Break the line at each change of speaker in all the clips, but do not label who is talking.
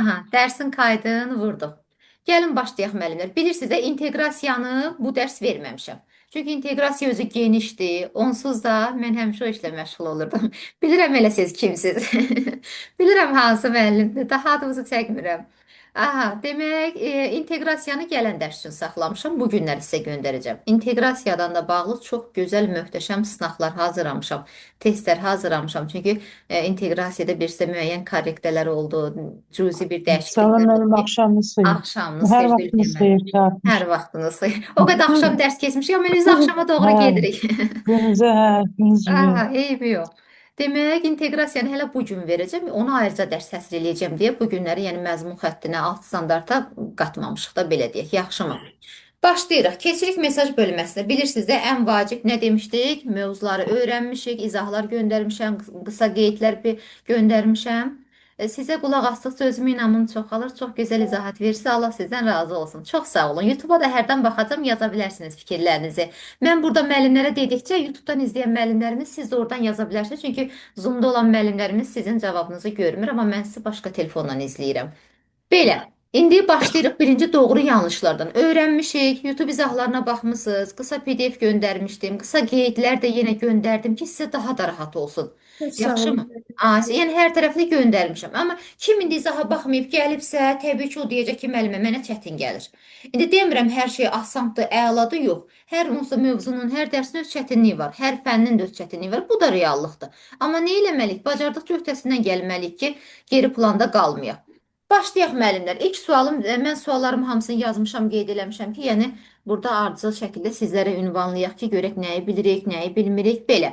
Aha, dərsin kaydını vurdum. Gəlin başlayaq müəllimlər. Bilirsiniz də inteqrasiyanı bu dərs verməmişəm. Çünki inteqrasiya özü genişdir. Onsuz da mən həmişə o işlə məşğul olurdum. Bilirəm elə siz kimsiz. Bilirəm hansı müəllimdir. Daha adınızı çəkmirəm. Aha, demək, inteqrasiyanı gələn dərs üçün saxlamışam. Bu günləri sizə göndərəcəm. İnteqrasiyadan da bağlı çox gözəl, möhtəşəm sınaqlar hazırlamışam. Testlər hazırlamışam. Çünki inteqrasiyada bir sizə müəyyən korrektələr oldu, cüzi bir
Salam
dəyişikliklər oldu
müəllim,
ki,
axşamınız xeyir.
axşamınız
Hər
xeyir
vaxtınız
Zülfiyə müəllim.
xeyir, çatmış.
Hər vaxtınız xeyir. O qədər axşam dərs keçmişik, amma biz axşama doğru
Hə,
gedirik.
gününüzə, gününüz
Aha,
gün.
eybi yox. Demək, inteqrasiyanı hələ bu gün verəcəm. Onu ayrıca dərs həsr eləyəcəm deyə bu günləri, yəni məzmun xəttinə, alt standarta qatmamışıq da belə deyək. Yaxşımı? Başlayırıq. Keçirik mesaj bölməsinə. Bilirsiniz də ən vacib nə demişdik? Mövzuları öyrənmişik, izahlar göndərmişəm, qısa qeydlər göndərmişəm. Sizə qulaq asdıqca özümə inamım çoxalır. Çox gözəl izahat verirsə Allah sizdən razı olsun. Çox sağ olun. YouTube-a da hərdən baxacam, yaza bilərsiniz fikirlərinizi. Mən burada müəllimlərə dedikcə YouTube-dan izləyən müəllimlərimiz siz də oradan yaza bilərsiniz. Çünki Zoom-da olan müəllimlərimiz sizin cavabınızı görmür, amma mən sizi başqa telefondan izləyirəm. Belə. İndi başlayırıq birinci doğru yanlışlardan. Öyrənmişik, YouTube izahlarına baxmısınız, qısa PDF göndərmişdim, qısa qeydlər də yenə göndərdim ki, sizə daha da rahat olsun.
Çox sağ olun.
Yaxşımı? Yəni hər tərəfli göndərmişəm. Amma kim indi izaha baxmayıb gəlibsə, təbii ki, o deyəcək ki, müəllimə mənə çətin gəlir. İndi demirəm hər şey asandır, əladır, yox. Hər hansı mövzunun, hər dərsin öz çətinliyi var, hər fənnin də öz çətinliyi var. Bu da reallıqdır. Amma nə eləməliyik? Bacardıqca öhdəsindən gəlməliyik ki, geri planda qalmayaq. Başlayaq müəllimlər. İlk sualım, mən suallarımı hamısını yazmışam, qeyd eləmişəm ki, yəni burada ardıcıl şəkildə sizlərə ünvanlayaq ki, görək nəyi bilirik, nəyi bilmirik, belə.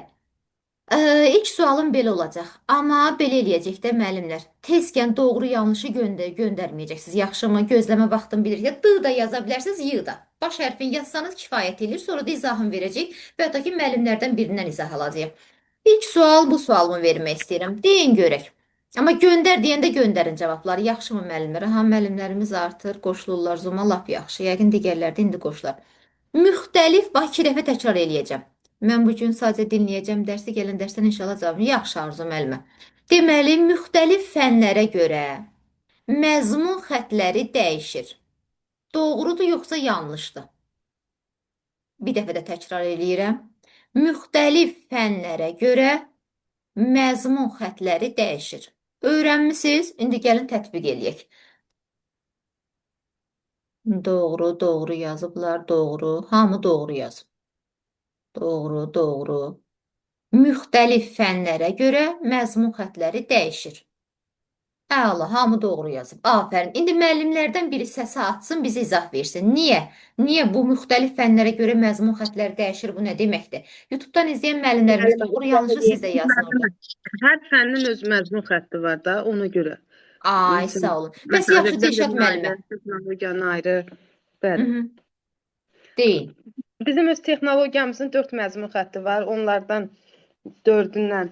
İlk sualım belə olacaq. Amma belə eləyəcək də müəllimlər. Tezkən doğru yanlışı göndərməyəcəksiniz. Yaxşımı? Gözləmə vaxtını bilir. Ya D da yaza bilərsiniz, Y da. Baş hərfini yazsanız kifayət edir. Sonra da izahını verəcək və ya da ki, müəllimlərdən birindən izah alacağıq. İlk sual bu sualımı vermək istəyirəm. Deyin görək. Amma göndər deyəndə göndərin cavabları. Yaxşımı müəllimlər? Ha, müəllimlərimiz artır, qoşulurlar. Zuma lap yaxşı. Yəqin digərləri də indi qoşular. Müxtəlif, bax, 2 dəfə təkrar eləyəcəm. Mən bu gün sadəcə dinləyəcəm dərsi, gələn dərsdən inşallah cavabını yaxşı Arzu müəllimə. Deməli, müxtəlif fənlərə görə məzmun xətləri dəyişir. Doğrudur yoxsa yanlışdır? Bir dəfə də təkrar eləyirəm. Müxtəlif fənlərə görə məzmun xətləri dəyişir. Öyrənmisiniz? İndi gəlin tətbiq eləyək. Doğru, doğru yazıblar, doğru. Hamı doğru yazıb. Doğru, doğru. Müxtəlif fənlərə görə məzmun xətləri dəyişir. Əla, hamı doğru yazıb. Afərin. İndi müəllimlərdən biri səsi açsın, bizə izah versin. Niyə? Niyə bu müxtəlif fənlərə görə məzmun xətləri dəyişir? Bu nə deməkdir? YouTube-dan izləyən müəllimlərimiz doğru yanlışı siz də yazın orada.
Hər fənnin öz məzmun xətti var da, ona görə.
Ay,
Məsələn,
sağ olun. Bəs yaxşı Dilşad
vəzifənin
müəllimə.
ayrı, texnologiyanın ayrı. Bəli.
Mhm. Deyin.
Bizim öz texnologiyamızın 4 məzmun xətti var. Onlardan 4-ündən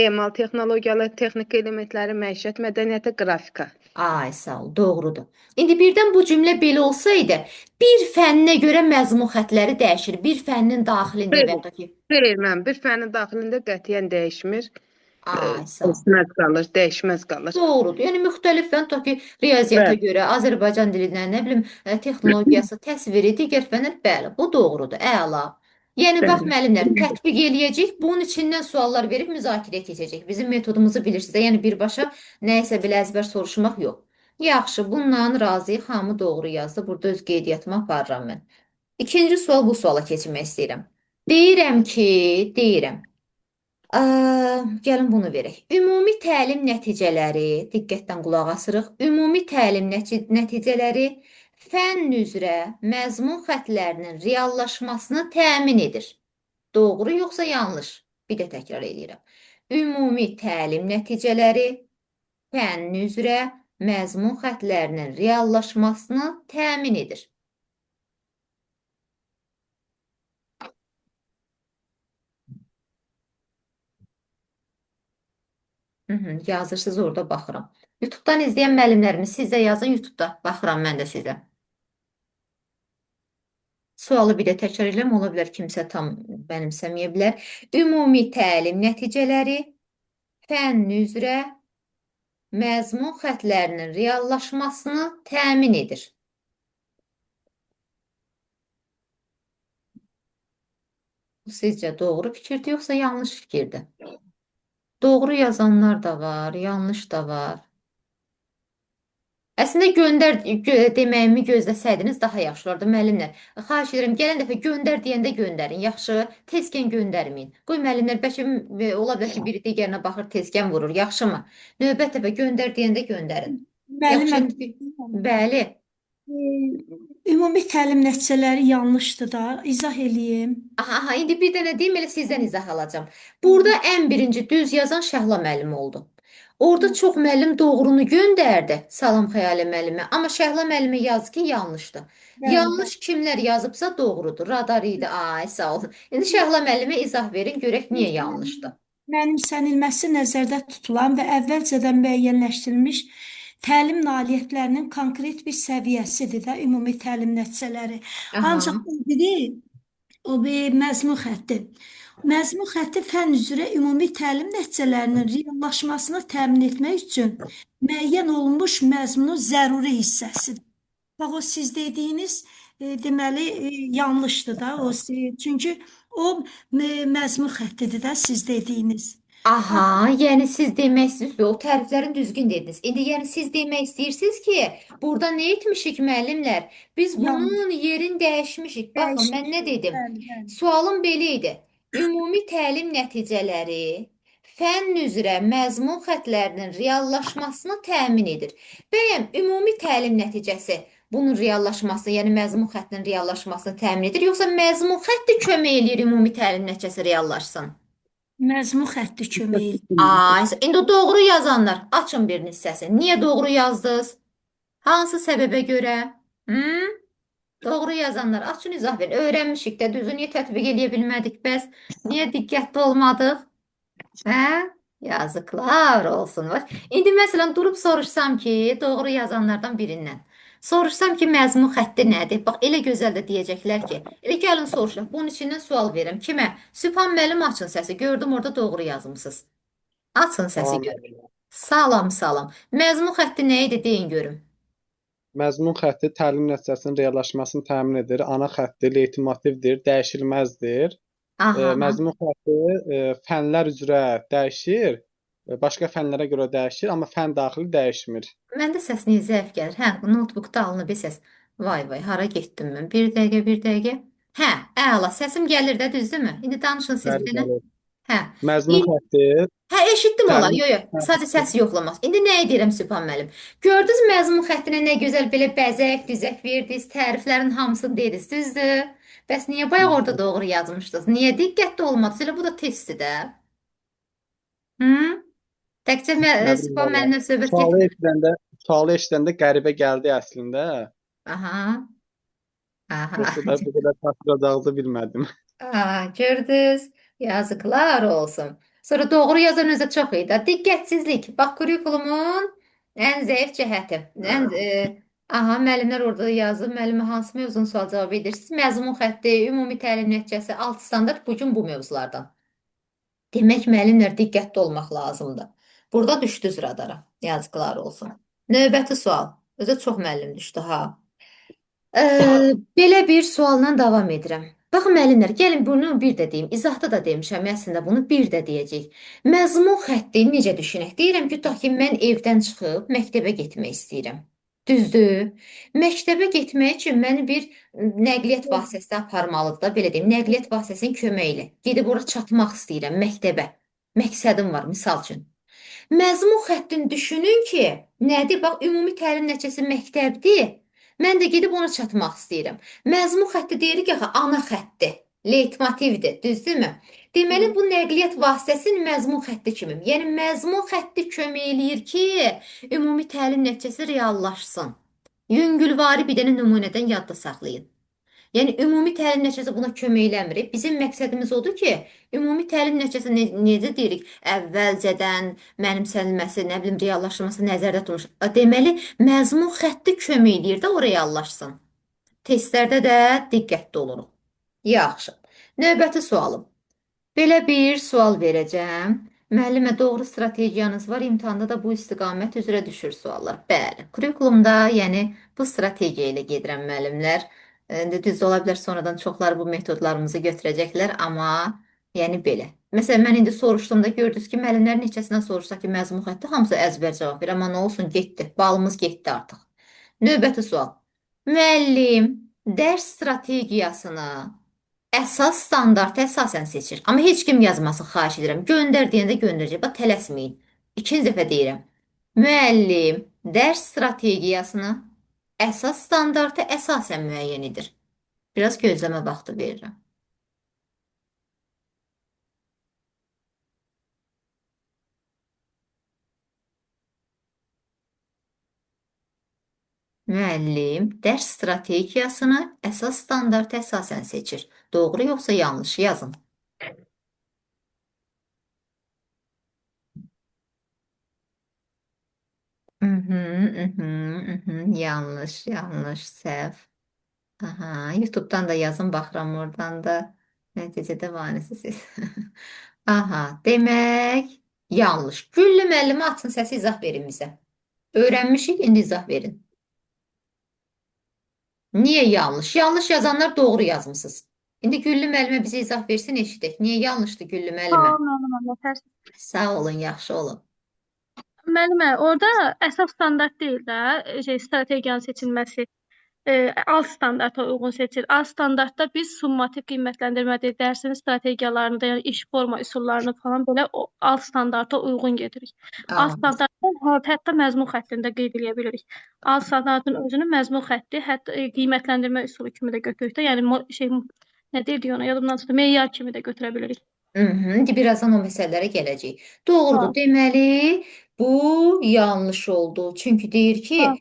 emal texnologiyaları, texniki elementləri, məişət mədəniyyəti, qrafika.
Ay, sağ ol. Doğrudur. İndi birdən bu cümlə belə olsaydı, bir fənnə görə məzmun xətləri dəyişir. Bir fənnin daxilində və
Xeyr,
ya da ki.
xeyr, mən bir fənnin daxilində qətiyyən dəyişmir.
Ay, sağ ol.
Dəyişməz qalır, dəyişməz qalır.
Doğrudur. Yəni müxtəlif fən, ta ki, riyaziyyata
Bəli,
görə, Azərbaycan dilindən, nə bilim, texnologiyası, təsviri, digər fənlər, bəli, bu doğrudur. Əla. Yəni bax
bəli.
müəllimlər, tətbiq eləyəcək, bunun içindən suallar verib müzakirəyə keçəcək. Bizim metodumuzu bilirsiniz də, yəni birbaşa nəyisə belə əzbər soruşmaq yox. Yaxşı, bundan razıyıq, hamı doğru yazdı. Burada öz qeydiyyatımı aparıram mən. İkinci sual bu suala keçmək istəyirəm. Deyirəm ki, deyirəm. Gəlin bunu verək. Ümumi təlim nəticələri, diqqətdən qulaq asırıq. Ümumi təlim nəticələri fənn üzrə məzmun xətlərinin reallaşmasını təmin edir. Doğru yoxsa yanlış? Bir də təkrar edirəm. Ümumi təlim nəticələri fənn üzrə məzmun xətlərinin reallaşmasını təmin edir. Yazırsınız orada baxıram. YouTube-dan izləyən müəllimlərimiz siz də yazın YouTube-da. Baxıram mən də sizə. Sualı bir də təkrar edirəm, ola bilər kimsə tam bənimsəməyə bilər. Ümumi təlim nəticələri fənn üzrə məzmun xəttlərinin reallaşmasını təmin edir. Bu sizcə doğru fikirdir, yoxsa yanlış fikirdir? Doğru yazanlar da var, yanlış da var. Əslində deməyimi gözləsəydiniz daha yaxşı olardı müəllimlər. Xahiş edirəm gələn dəfə göndər deyəndə göndərin. Yaxşı, tezkən göndərməyin. Qoy müəllimlər bəlkə ola bilər ki, biri digərinə baxır, tezkən vurur. Yaxşımı? Növbət dəfə göndər deyəndə göndərin.
Müəllimə,
Yaxşı. Bəli.
ümumi təlim nəticələri yanlışdır da. İzah eləyim.
Aha, indi bir dənə deyim, elə sizdən izah alacağım. Burada ən birinci düz yazan Şəhla müəllim oldu. Orada çox müəllim doğrunu göndərdi, Salam Xəyalə müəllimə. Amma Şəhla müəllimə yazdı ki, yanlışdır.
Bəli,
Yanlış kimlər yazıbsa doğrudur. Radar idi. Ay, sağ olun. İndi Şəhla müəllimə izah verin, görək niyə yanlışdır.
Mənimsənilməsi nəzərdə tutulan və əvvəlcədən müəyyənləşdirilmiş təlim nailiyyətlərinin konkret bir səviyyəsidir də ümumi təlim nəticələri.
Aha.
Ancaq o bir məzmun xətti. Məzmun xətti fənn üzrə ümumi təlim nəticələrinin reallaşmasını təmin etmək üçün müəyyən olunmuş məzmunun zəruri hissəsidir. Bax o siz dediyiniz deməli yanlışdır da çünki o məzmun xəttidir də siz dediyiniz.
Aha, yəni siz demək istəyirsiniz, o təriflərin düzgün dediniz. İndi yəni siz demək istəyirsiniz ki, burada nə etmişik müəllimlər? Biz bunun yerini dəyişmişik. Baxın, mən nə dedim?
Bəli, bəli.
Sualım belə idi. Ümumi təlim nəticələri fənn üzrə məzmun xəttlərinin reallaşmasını təmin edir. Bəyəm, ümumi təlim nəticəsi bunun reallaşması, yəni məzmun xəttinin reallaşmasını təmin edir, yoxsa məzmun xətti kömək eləyir ümumi təlim nəticəsi reallaşsın?
Məzmun xətti kömək edir.
Ay, indi doğru yazanlar, açın bir hissəsini. Niyə doğru yazdınız? Hansı səbəbə görə? Hı? Doğru yazanlar, açın izah verin. Öyrənmişik də, düzü niyə tətbiq edə bilmədik bəs? Niyə diqqətli olmadıq? Hə? Yazıklar olsun. Bax. İndi məsələn durub soruşsam ki, doğru yazanlardan birindən. Soruşsam ki, məzmun xətti nədir? Bax, elə gözəl də deyəcəklər ki, elə gəlin soruşaq. Bunun içindən sual verim. Kimə? Sübhan müəllim açın səsi. Gördüm orada doğru yazmısınız. Açın səsi görün. Salam, salam. Məzmun xətti nə idi deyin görüm.
Məzmun xətti təlim nəticəsinin reallaşmasını təmin edir. Ana xətti leytmotivdir, dəyişilməzdir.
Aha.
Məzmun xətti fənlər üzrə dəyişir, başqa fənlərə görə dəyişir, amma fən daxili dəyişmir.
Məndə səs niyə zəif gəlir? Hə, notebookda alınır bir səs. Vay vay, hara getdim mən? Bir dəqiqə, bir dəqiqə. Hə, əla, səsim gəlir də, düzdürmü? İndi danışın siz bir
Bəli,
dənə.
bəli.
Hə.
Məzmun xətti
Hə, eşitdim olar.
təlim
Yo, yo. Sadəcə səs yoxlamaz. İndi nə edirəm Sübhan müəllim? Gördünüz məzmun xəttinə nə gözəl belə bəzək, düzək verdiniz, təriflərin hamısını dediniz, düzdür? Bəs niyə bayaq orada doğru yazmışdınız? Niyə diqqətli olmadınız? Elə bu da testdir də. Hı? Təkcə
nə bilim
Sübhan
valla.
müəllimlə söhbət
Sualı
getmir.
eşidəndə qəribə gəldi əslində.
Aha. Aha.
Yoxsa da bu qədər çatdıracağınızı bilmədim.
Aa, gördünüz. Yazıklar olsun. Sonra doğru yazan özü çox iyi də. Diqqətsizlik. Bax, kurikulumun ən zəif cəhəti. Aha, müəllimlər orada yazıb. Müəllimə hansı mövzunun sual cavabı edirsiniz? Məzmun xətti, ümumi təlim nəticəsi, alt standart bugün bu mövzulardan. Demək müəllimlər diqqətli olmaq lazımdır. Burada düşdünüz radara. Yazıklar olsun. Növbəti sual. Özə çox müəllim düşdü ha. Belə bir sualla davam edirəm. Baxın müəllimlər, gəlin bunu bir də deyim. İzahda da demişəm, əslində bunu bir də deyəcəyik. Məzmun xətti necə düşünək? Deyirəm ki, tutaq ki, mən evdən çıxıb məktəbə getmək istəyirəm. Düzdür? Məktəbə getmək üçün məni bir nəqliyyat vasitəsi aparmalıdır da, belə deyim. Nəqliyyat vasitəsinin köməyi ilə. Gedib ora çatmaq istəyirəm məktəbə. Məqsədim var, misal üçün. Məzmun xəttin düşünün ki, nədir? Bax, ümumi təlim nəticəsi məktəbdir. Mən də gedib ona çatmaq istəyirəm. Məzmun xətti deyirik axı ana xətti, leytmotivdir, düzdürmü? Deməli bu nəqliyyat vasitəsinin məzmun xətti kimi. Yəni məzmun xətti kömək eləyir ki, ümumi təlim nəticəsi reallaşsın. Yüngülvari bir dənə nümunədən yadda saxlayın. Yəni ümumi təlim nəticəsi buna kömək eləmir. Bizim məqsədimiz odur ki, ümumi təlim nəticəsi necə deyirik? Əvvəlcədən mənimsənilməsi, nə bilim, reallaşdırılması nəzərdə tutulmuş. Deməli, məzmun xətti kömək eləyir də o reallaşsın. Testlərdə də diqqətli oluruq. Yaxşı. Növbəti sualım. Belə bir sual verəcəm. Müəllimə, doğru strategiyanız var. İmtahanda da bu istiqamət üzrə düşür suallar. Bəli. Kurikulumda, yəni bu strategiya ilə gedirəm müəllimlər. İndi düz ola bilər sonradan çoxları bu metodlarımızı götürəcəklər, amma yəni belə. Məsələn, mən indi soruşdum da gördünüz ki, müəllimlər neçəsindən soruşsa ki, məzmun xətti hamısı əzbər cavab verir. Amma nə olsun, getdi. Balımız getdi artıq. Növbəti sual. Müəllim, dərs strategiyasını əsas standartı əsasən seçir. Amma heç kim yazmasın, xahiş edirəm. Göndər deyəndə göndərəcək. Bax, tələsməyin. İkinci dəfə deyirəm. Müəllim dərs strategiyasını əsas standartı əsasən müəyyən edir. Biraz gözləmə vaxtı verirəm. Müəllim dərs strategiyasını əsas standartı əsasən seçir. Doğru yoxsa yanlış yazın. Yanlış, yanlış, səhv. Aha, YouTube'dan da yazın, baxıram oradan da. Nəticədə vanisiz. Aha, demək yanlış. Güllü müəllimi açın səsi, izah verin bizə. Öyrənmişik, indi izah verin. Niyə yanlış? Yanlış yazanlar doğru yazmısınız. İndi Güllü müəllimə bizə izah versin, eşidək. Niyə yanlışdır Güllü müəllimə?
Sağ olun müəllimə, nətər?
Sağ olun, yaxşı olun.
Müəllimə, orada əsas standart deyil də, strategiyanın seçilməsi alt standarta uyğun seçilir. Alt standartda biz summativ qiymətləndirmədə dərsinin strategiyalarını da, yəni iş forma üsullarını falan belə o alt standarta uyğun gedirik. Alt standartda hətta məzmun xəttində qeyd edə bilirik. Alt standartın özünü məzmun xətti, hətta qiymətləndirmə üsulu kimi də götürürük də, yəni nə deyirdik ona, yadımdan çıxdı, meyar kimi də götürə bilirik.
İndi birazdan o məsələlərə gələcəyik. Doğrudur.
Ha.
Deməli, bu yanlış oldu. Çünki deyir ki,
Ha.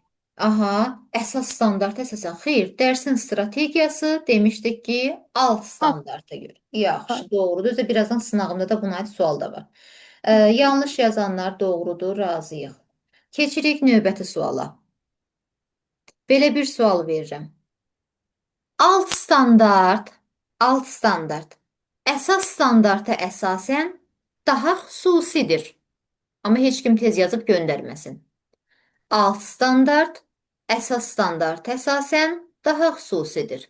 aha, əsas standart əsasən. Xeyr, dərsin strategiyası demişdik ki, alt standarta görə. Yaxşı, doğrudur. Özə birazdan sınağımda da buna aid sual da var. Yanlış yazanlar doğrudur, razıyıq. Keçirik növbəti suala. Belə bir sual verirəm. Alt standart əsas standarta əsasən daha xüsusidir. Amma heç kim tez yazıb göndərməsin. Alt standart əsas standarta əsasən daha xüsusidir.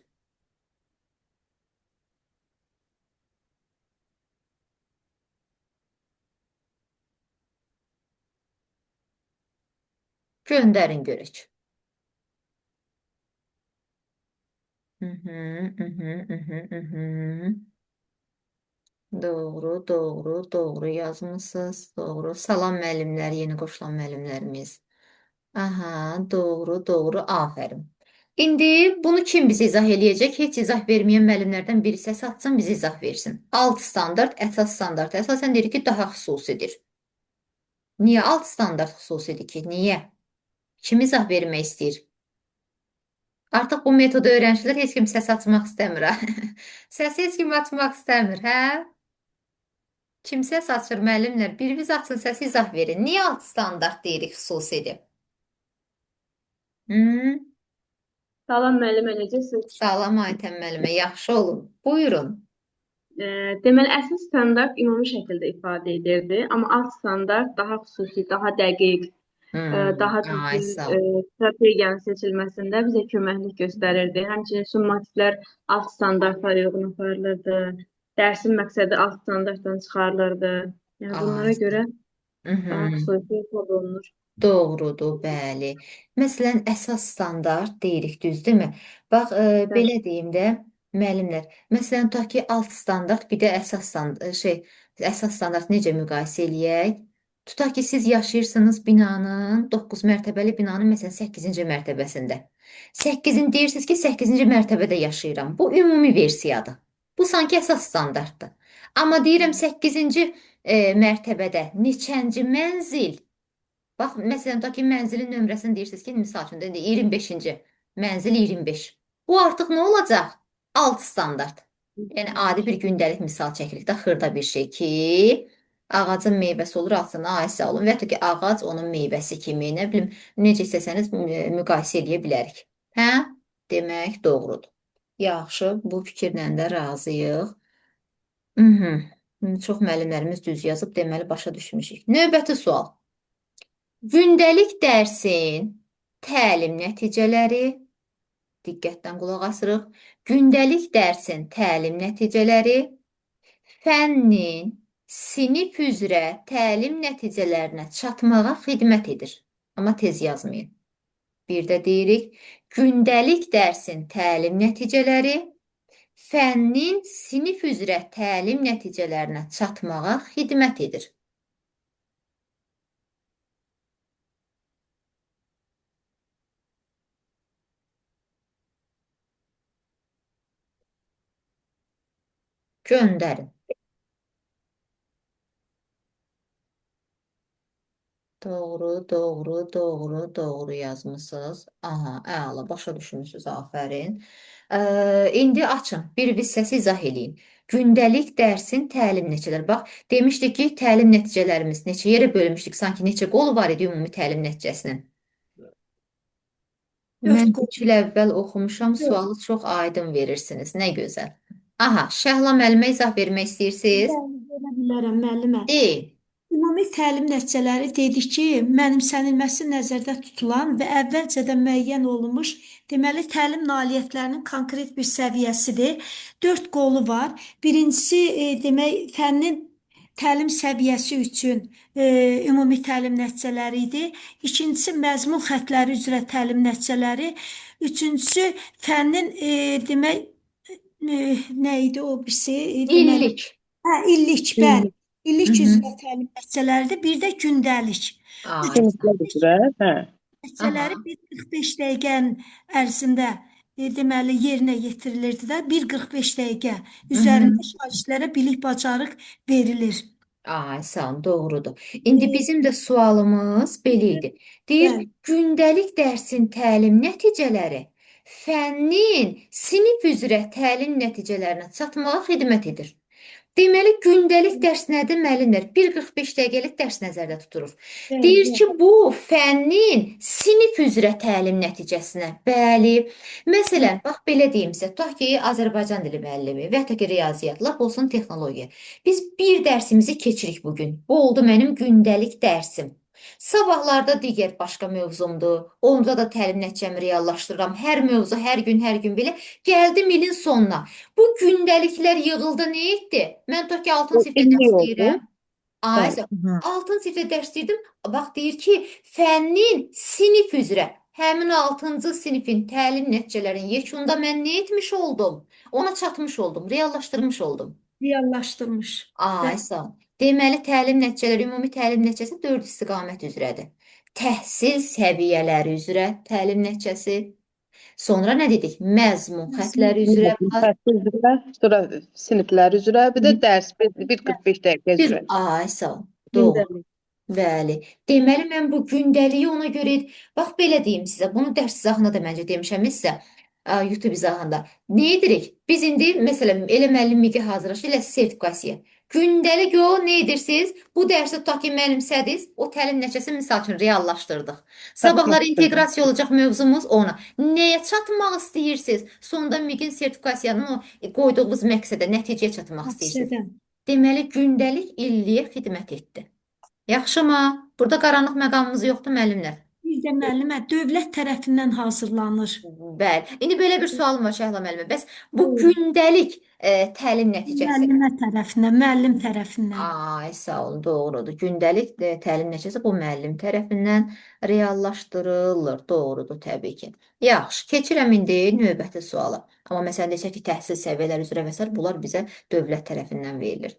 Göndərin görək. Doğru, doğru, doğru yazmısınız. Doğru. Salam müəllimlər, yeni qoşulan müəllimlərimiz. Aha, doğru, doğru, afərin. İndi bunu kim bizə izah eləyəcək? Heç izah verməyən müəllimlərdən biri səs atsın, bizə izah versin. Alt standart, əsas standart. Əsasən deyir ki, daha xüsusidir. Niyə alt standart xüsusidir ki? Niyə? Kim izah vermək istəyir? Artıq bu metodu öyrənişlər heç kim səs açmaq istəmir, hə? Səs heç kim açmaq istəmir, hə? Kim səs açır müəllimlər? Biriniz açın, səsi izah verin. Niyə alt standart deyirik xüsusidir?
Salam müəllimə, necəsiz?
Salam Aytən müəllimə, yaxşı olun. Buyurun.
Deməli, əsas standart ümumi şəkildə ifadə edirdi, amma alt standart daha xüsusi, daha dəqiq, daha
Ay,
düzgün
sağ ol.
strategiyanın seçilməsində bizə köməklik göstərirdi. Həmçinin summativlər alt standartlara uyğun aparılırdı. Dərsin məqsədi alt standartdan çıxarılırdı. Yəni bunlara
Ay,
görə daha
Mhm.
xüsusi hesab olunur.
Doğrudur, bəli. Məsələn, əsas standart deyirik, düzdürmü? Bax, belə deyim də, müəllimlər. Məsələn, tutaq ki, alt standart, bir də əsas standart necə müqayisə eləyək? Tutaq ki, siz yaşayırsınız binanın, 9 mərtəbəli binanın məsələn 8-ci mərtəbəsində. 8-in deyirsiniz ki, 8-ci mərtəbədə yaşayıram. Bu ümumi versiyadır. Bu sanki əsas standartdır. Amma deyirəm 8-ci mərtəbədə neçənci mənzil? Bax, məsələn, tutaq ki, mənzilin nömrəsini deyirsiniz ki, misal üçün də 25-ci. Mənzil 25. Bu artıq nə olacaq? Alt standart. Yəni, adi bir gündəlik misal çəkirik də, xırda bir şey ki, ağacın meyvəsi olur, altına ay sağ olun. Və ya ki, ağac onun meyvəsi kimi, nə bilim, necə istəsəniz müqayisə edə bilərik. Hə? Demək, doğrudur. Yaxşı, bu fikirlə də razıyıq. Çox müəllimlərimiz düz yazıb, deməli başa düşmüşük. Növbəti sual. Gündəlik dərsin təlim nəticələri, diqqətdən qulaq asırıq. Gündəlik dərsin təlim nəticələri fənnin sinif üzrə təlim nəticələrinə çatmağa xidmət edir. Amma tez yazmayın. Bir də deyirik, gündəlik dərsin təlim nəticələri fənnin sinif üzrə təlim nəticələrinə çatmağa xidmət edir. Göndərin. Doğru, doğru, doğru, doğru yazmısınız. Aha, əla, başa düşmüsünüz, afərin. İndi açın, bir hissəsi izah eləyin. Gündəlik dərsin təlim nəticələri. Bax, demişdik ki, təlim nəticələrimiz neçə yerə bölmüşdük, sanki neçə qol var idi ümumi təlim nəticəsinin. Mən
qol.
3 il əvvəl oxumuşam, sualı çox aydın verirsiniz. Nə gözəl. Aha, Şəhla müəllimə izah vermək istəyirsiniz?
Bəli, verə bilərəm müəllimə.
Deyin.
Ümumi təlim nəticələri dedik ki, mənimsənilməsi nəzərdə tutulan və əvvəlcədən müəyyən olunmuş, deməli, təlim nailiyyətlərinin konkret bir səviyyəsidir. 4 qolu var. Birincisi, demək, fənnin təlim səviyyəsi üçün ümumi təlim nəticələri idi. İkincisi, məzmun xəttləri üzrə təlim nəticələri. Üçüncüsü, fənnin, demək, nə idi o birisi? Deməli,
İllik.
illik, bəli. İllik
Mhm.
üzrə təlim nəticələridir. Bir də gündəlik.
Ay,
Siniflər üzrə, hə.
Nəticələri
Aha.
1:45 dəqiqənin ərzində deməli yerinə yetirilirdi də 1:45 dəqiqə üzərində şagirdlərə bilik bacarıq verilir.
Ay, sağ olun, doğrudur. İndi bizim də sualımız belə idi. Deyir,
Bəli.
gündəlik dərsin təlim nəticələri fənnin sinif üzrə təlim nəticələrinə çatmağa xidmət edir. Deməli, gündəlik dərs nədir müəllimlər? 1:45 dəqiqəlik dərs nəzərdə tuturuq. Deyir ki, bu fənnin sinif üzrə təlim nəticəsinə. Bəli. Məsələn, bax belə deyim sizə, tutaq ki, Azərbaycan dili müəllimi və ya ki, riyaziyyat, lap olsun texnologiya. Biz bir dərsimizi keçirik bugün. Bu oldu mənim gündəlik dərsim. Sabahlarda digər başqa mövzumdur. Onda da təlim nəticəmi reallaşdırıram. Hər mövzu, hər gün belə. Gəldim ilin sonuna. Bu gündəliklər yığıldı, nə etdi? Mən tutaq ki, 6-cı sinifdə
İllik
dərs
oldu.
deyirəm. Ay,
Hı.
6-cı sinifdə dərs deyirdim. Bax, deyir ki, fənnin sinif üzrə həmin 6-cı sinifin təlim nəticələrinin yekununda mən nə etmiş oldum? Ona çatmış oldum, reallaşdırmış oldum.
Reallaşdırmış.
Ay, sağ ol. Deməli, təlim nəticələri, ümumi təlim nəticəsi 4 istiqamət üzrədir. Təhsil səviyyələri üzrə təlim nəticəsi. Sonra nə dedik? Məzmun xəttləri üzrə var.
Təhsil üzrə, sonra siniflər üzrə, bir də dərs 1:45 dəqiqə
Bir,
üzrə.
ay, sağ ol. Doğru.
Gündəlik.
Bəli. Deməli, mən bu gündəliyi ona görə, bax belə deyim sizə, bunu dərs izahında da məncə demişəm sizə, YouTube izahında. Nə edirik? Biz indi, məsələn, elə müəllimliyi hazırlaşır, elə sertifikasiya. Gündəlik o, nə edirsiniz? Bu dərsi tutaq ki, mənimsədiniz, o təlim nəticəsini misal üçün reallaşdırdıq. Sabahlar inteqrasiya olacaq mövzumuz ona. Nəyə çatmaq istəyirsiniz? Sonda MİQ-in sertifikasiyanın o qoyduğunuz məqsədə, nəticəyə çatmaq istəyirsiniz.
Nəticədən.
Deməli, gündəlik illiyə xidmət etdi. Yaxşımı? Burada qaranlıq məqamımız yoxdur müəllimlər.
Bir də müəllimə dövlət tərəfindən hazırlanır.
Bəli. İndi belə bir sualım var Şəhla müəllimə. Bəs bu gündəlik təlim nəticəsi.
Müəllimə tərəfindən, müəllim tərəfindən.
Ay, sağ olun, doğrudur. Gündəlik təlim nəticəsi bu müəllim tərəfindən reallaşdırılır. Doğrudur, təbii ki. Yaxşı, keçirəm indi növbəti suala. Amma məsələn desək ki, təhsil səviyyələri üzrə və s. bunlar bizə dövlət tərəfindən verilir.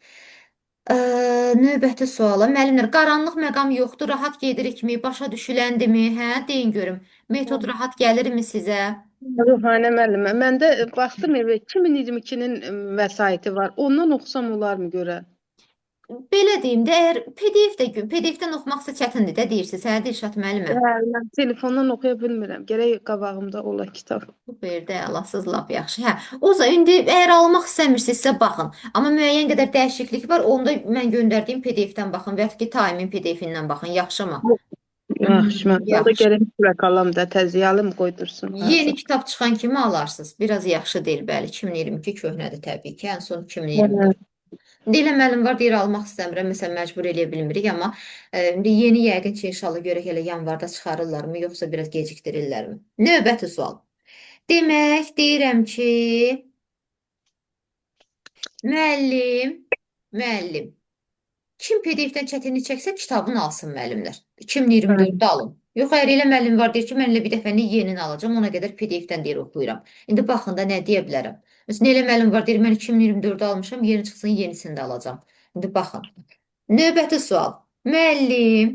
Növbəti suala. Müəllimlər, qaranlıq məqam yoxdur, rahat gedirikmi, başa düşüləndimi? Hə, deyin görüm. Metod rahat gəlirmi sizə?
Ruhanə müəllimə, məndə baxdım 2022-nin vəsaiti var. Ondan oxusam olarmı görə?
Belə deyim də, əgər PDF-dən oxumaqsa çətindir də deyirsiniz, hə, Dilşad müəllimə?
Mən telefondan oxuya bilmirəm. Gərək qabağımda ola kitab.
Super də, Allahsız lap yaxşı. Hə, o zaman indi əgər almaq istəmirsinizsə baxın. Amma müəyyən qədər dəyişiklik var. Onda mən göndərdiyim PDF-dən baxın və ya ki, Time-in PDF-indən baxın. Yaxşımı?
Yaxşı, mən onda
Yaxşı.
gərək sürət alam da təzyiyə alım qoydursun.
Yeni kitab çıxan kimi alarsınız. Biraz yaxşı deyil, bəli. 2022 köhnədir təbii ki. Ən son 2024. Deyil əməlim var, deyir almaq istəmirəm. Məsələn, məcbur eləyə bilmirik, amma indi yeni yəqin ki, inşallah görək elə yanvarda çıxarırlarmı, yoxsa biraz gecikdirirlərmi? Növbəti sual. Demək, deyirəm ki, müəllim, kim PDF-dən çətinlik çəksə kitabını alsın müəllimlər. 2024-də alın. Yox, əgər elə müəllim var deyir ki, mən elə bir dəfəni yenini alacağam, ona qədər PDF-dən deyir oxuyuram. İndi baxın da nə deyə bilərəm. Məsələn, elə müəllim var deyir, mən 2024-də almışam, yeni çıxsın, yenisini də alacağam. İndi baxın. Növbəti sual. Müəllim,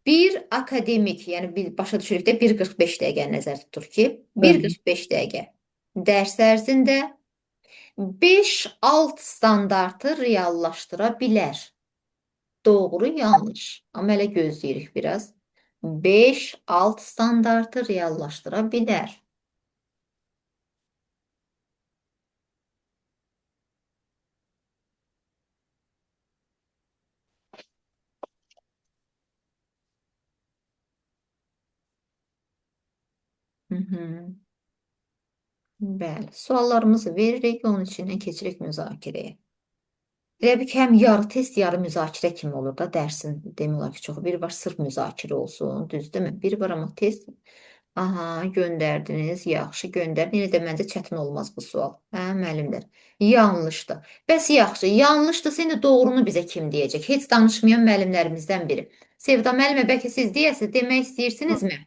bir akademik, yəni bir başa düşürük də 1:45 dəqiqə nəzərdə tutur ki, 1:45 dəqiqə dərs ərzində 5-6 standartı reallaşdıra bilər. Doğru, yanlış. Amma hələ gözləyirik biraz. 5-6 standartı reallaşdıra bilər. Hı -hı. Bəli, suallarımızı veririk, onun içindən keçirik müzakirəyə. Elə bil ki, həm yarı test, yarı müzakirə kimi olur da dərsin demək olar ki, çoxu. Biri var sırf müzakirə olsun, düzdürmü? Biri var amma test. Aha, göndərdiniz, yaxşı göndərin. Yenə də məncə çətin olmaz bu sual. Hə, müəllimlər. Yanlışdır. Bəs yaxşı, yanlışdırsa indi doğrunu bizə kim deyəcək? Heç danışmayan müəllimlərimizdən biri. Sevda müəllimə, bəlkə siz deyəsiniz, demək istəyirsinizmi?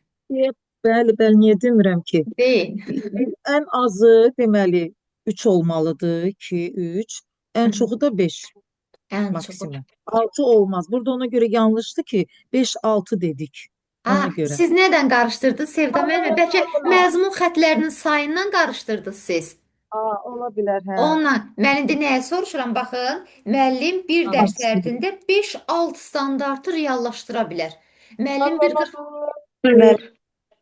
Bəli, niyə demirəm ki?
Deyin.
Ən azı deməli 3 olmalıdır, 2, 3. Ən çoxu da 5
Ən çoxu.
maksimum. 6 olmaz. Burada ona görə yanlışdır ki 5-6 dedik. Ona görə.
Siz nədən qarışdırdınız Sevda müəllimə? Bəlkə məzmun xətlərinin sayından qarışdırdınız siz.
Ola bilər, hə.
Ondan. Mən indi nəyə soruşuram? Baxın, müəllim bir dərs ərzində 5-6 standartı reallaşdıra bilər. Müəllim bir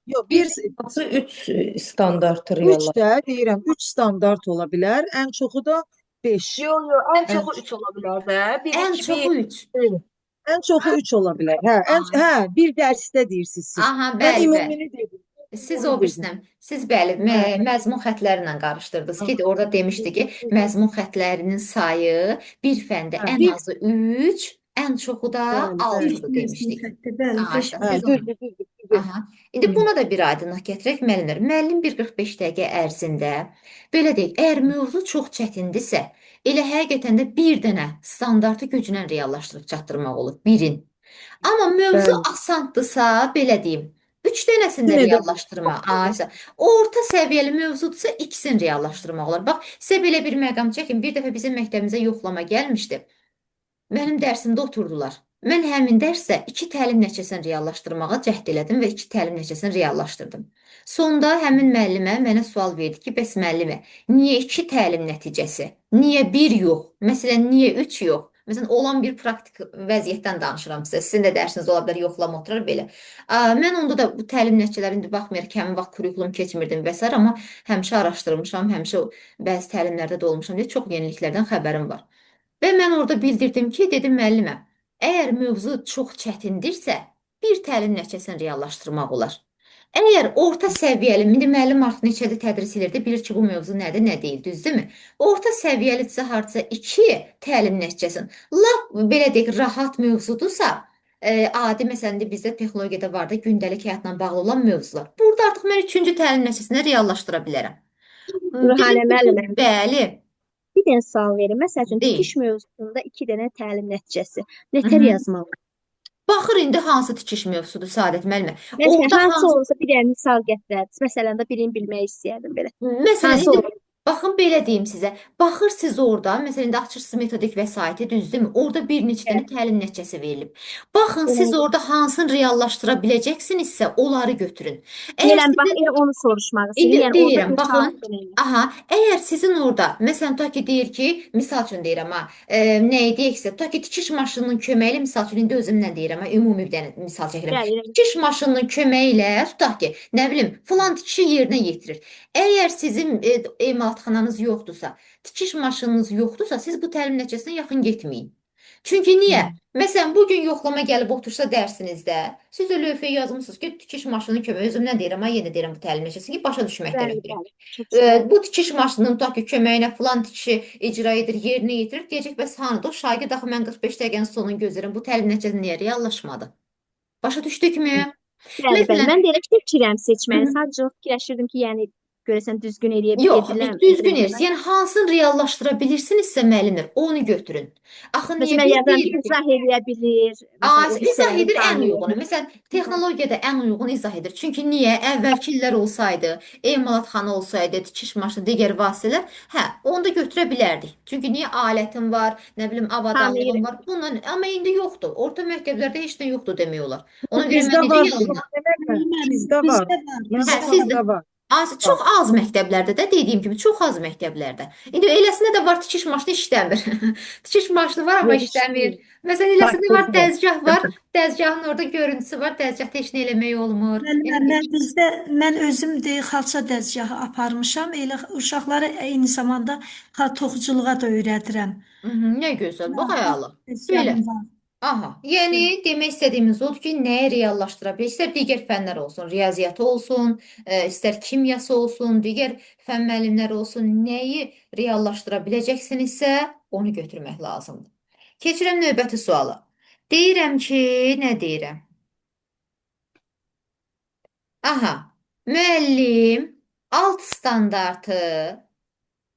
Yox, bir
3 standartı
3
reallaşdırır.
də deyirəm, 3 standart ola bilər. Ən çoxu da 5.
Yox, ən çoxu 3 ola bilər də. Bir,
ən
iki,
çoxu 3.
Ən çoxu 3 ola bilər. Hə, bir dərsdə deyirsiniz siz.
Aha,
Mən
bəli, bəli.
ümumini dedim.
Siz o birisindən. Siz bəli, məzmun xətlərlə qarışdırdınız ki, orada demişdi ki, məzmun xətlərinin sayı bir fəndə ən azı 3, ən çoxu da
Bəli,
6-dır demişdik.
Bəli,
Aha,
beş
siz
Hə,
onu-
düzdür.
Aha. İndi buna da bir aydınlıq gətirək müəllimlər. Müəllim 1:45 dəqiqə ərzində belə deyək, əgər mövzu çox çətindirsə, elə həqiqətən də bir dənə standartı güclə reallaşdırıb çatdırmaq olur, birin. Amma mövzu
Bəli.
asandısa, belə deyim, 3 dənəsində
Yenə də-
reallaşdırma. Orta səviyyəli mövzudursa ikisini reallaşdırmaq olar. Bax, sizə belə bir məqam çəkin. Bir dəfə bizim məktəbimizə yoxlama gəlmişdi. Mənim dərsimdə oturdular. Mən həmin dərsdə 2 təlim nəticəsini reallaşdırmağa cəhd elədim və 2 təlim nəticəsini reallaşdırdım. Sonda həmin müəllimə mənə sual verdi ki, bəs müəllimə, niyə 2 təlim nəticəsi? Niyə 1 yox? Məsələn, niyə 3 yox? Məsələn, olan bir praktik vəziyyətdən danışıram sizə. Sizin də dərsiniz ola bilər, yoxlama oturur belə. Mən onda da bu təlim nəticələri indi baxmayaraq ki, həmin vaxt kurikulum keçmirdim və s. amma həmişə araşdırmışam, həmişə bəzi təlimlərdə də olmuşam deyə çox yeniliklərdən xəbərim var. Və mən orada bildirdim ki, dedim müəllimə, əgər mövzu çox çətindirsə, bir təlim nəticəsini reallaşdırmaq olar. Əgər orta səviyyəli, indi müəllim artıq neçədə tədris edirdi, bilir ki, bu mövzu nədir, nə deyil, düzdürmü? Orta səviyyəlidirsə hardasa 2 təlim nəticəsini, lap belə deyək, rahat mövzudursa, adi məsələn indi bizdə texnologiyada var da gündəlik həyatla bağlı olan mövzular. Burada artıq mən 3-cü təlim nəticəsini reallaşdıra bilərəm.
Ruhanə müəllimə,
Bəli.
bir dənə sual verin. Məsəl üçün,
Deyin.
tikiş mövzusunda 2 dənə təlim nəticəsi.
Hı
Nətər
hı.
yazmalı?
Baxır indi hansı tikiş mövzusudur Səadət müəllimə.
Məsələn,
Orada
hansı olsa bir dənə misal gətirərdiniz. Məsələn də birini bilmək istəyərdim belə.
Məsələn,
Hansı
indi
olur?
baxın belə deyim sizə. Baxırsınız orada, məsələn, indi açırsınız metodik vəsaiti, düzdürmü? Orada bir neçə dənə təlim nəticəsi verilib. Baxın siz orada hansını reallaşdıra biləcəksinizsə, onları götürün. Əgər
Deyirəm, bax,
sizin
elə onu soruşmaq
İndi
istəyirəm. Yəni orada
deyirəm,
5-6
baxın.
dənə.
Aha, əgər sizin orada, məsələn, ta ki deyir ki, misal üçün deyirəm ha, nəyi deyəksə, ta ki tikiş maşınının köməyi ilə, misal üçün indi özümdən deyirəm ha, ümumi bir dənə misal çəkirəm.
Bəli, elə.
Tikiş maşınının köməyi ilə, tutaq ki, nə bilim, filan tikişi yerinə yetirir. Əgər sizin emalatxananız yoxdursa, tikiş maşınınız yoxdursa, siz bu təlim nəticəsinə yaxın getməyin. Çünki niyə?
Hı.
Məsələn, bu gün yoxlama gəlib otursa dərsinizdə, siz də lövhəyə yazmısınız ki, tikiş maşını kömək. Özümdən deyirəm, ha, yenə deyirəm bu təlim neçəsi ki, başa düşməkdən
Bəli,
ötürü.
bəli. Çox istərdim.
Bu tikiş maşınının tutaq ki, köməyinə filan tikişi icra edir, yerinə yetirir. Deyəcək, bəs hanıdır o şagird axı mən 45 dəqiqənin sonunu gözləyirəm. Bu təlim nəticəsində niyə reallaşmadı? Başa düşdükmü?
Bəli, bəli.
Məsələn,
Mən də elə fikirləşirəm
Hı
seçməni.
-hı.
Sadəcə fikirləşirdim ki, yəni görəsən düzgün
Yox,
edirəm,
düzgün
edirəm
edirsiniz.
demək.
Yəni hansını reallaşdıra bilirsinizsə müəllimlər, onu götürün. Axı niyə
Məsələn,
biz
yazan
deyirik ki,
izah edə bilir. Məsələn, o
İzah
hissələri
edir ən
tanıyır.
uyğunu. Məsələn, texnologiyada ən uyğun izah edir. Çünki niyə? Əvvəlki illər olsaydı, emalatxana olsaydı, tikiş maşını, digər vasitələr, hə, onu da götürə bilərdik. Çünki niyə alətin var, nə bilim,
Tanıyır.
avadanlığın var. Bundan amma indi yoxdur. Orta məktəblərdə heç nə yoxdur demək olar. Ona görə
Bizdə
mən necə
var,
yalandan?
bizdə var.
Bizdə var,
Hə,
bizdə var.
sizdə
Məzmununda var.
çox az məktəblərdə də dediyim kimi çox az məktəblərdə. İndi eləsində də var tikiş maşını işləmir. Tikiş maşını var amma
Yox,
işləmir. Məsələn, eləsində var
traktoru var.
dəzgah var. Dəzgahın orada görüntüsü var. Dəzgahda heç nə eləmək olmur.
Müəllimə,
Yəni
mən özüm də xalça dəzgahı aparmışam. Elə uşaqlara eyni zamanda toxuculuğa da öyrədirəm.
nə gözəl. Bax əla. Belə.
Dəzgahım var.
Aha, yəni demək istədiyimiz odur ki, nəyi reallaşdıra bilər? İstər digər fənlər olsun, riyaziyyatı olsun, istər kimyası olsun, digər fən müəllimləri olsun, nəyi reallaşdıra biləcəksinizsə, onu götürmək lazımdır. Keçirəm növbəti suala. Deyirəm ki, nə deyirəm? Aha, müəllim alt standartı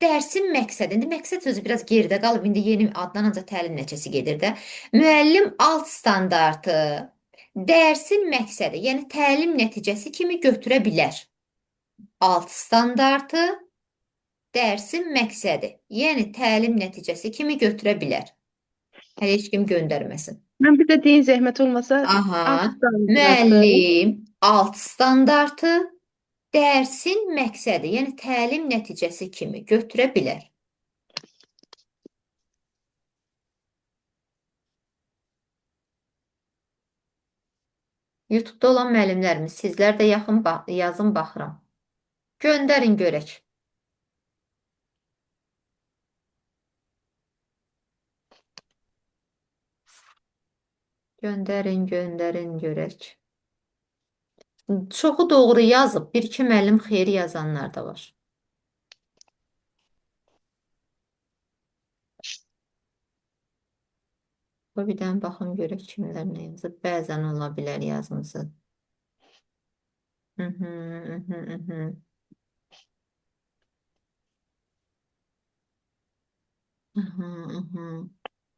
dərsin məqsədi. İndi məqsəd sözü biraz geridə qalıb. İndi yeni addan ancaq təlim nəticəsi gedir də. Müəllim alt standartı dərsin məqsədi, yəni təlim nəticəsi kimi götürə bilər. Alt standartı dərsin məqsədi, yəni təlim nəticəsi kimi götürə bilər. Hələ heç kim göndərməsin.
Mən bir də deyin zəhmət olmasa
Aha,
alt standartı.
müəllim alt standartı dərsin məqsədi, yəni təlim nəticəsi kimi götürə bilər. YouTube-da olan müəllimlərimiz, sizlər də yaxın yazın baxıram. Göndərin görək. Göndərin görək. Çoxu doğru yazıb, bir-iki müəllim xeyri yazanlar da var. Bir dənə baxım görək kimlər nə yazıb. Bəzən ola bilər yazmısınız.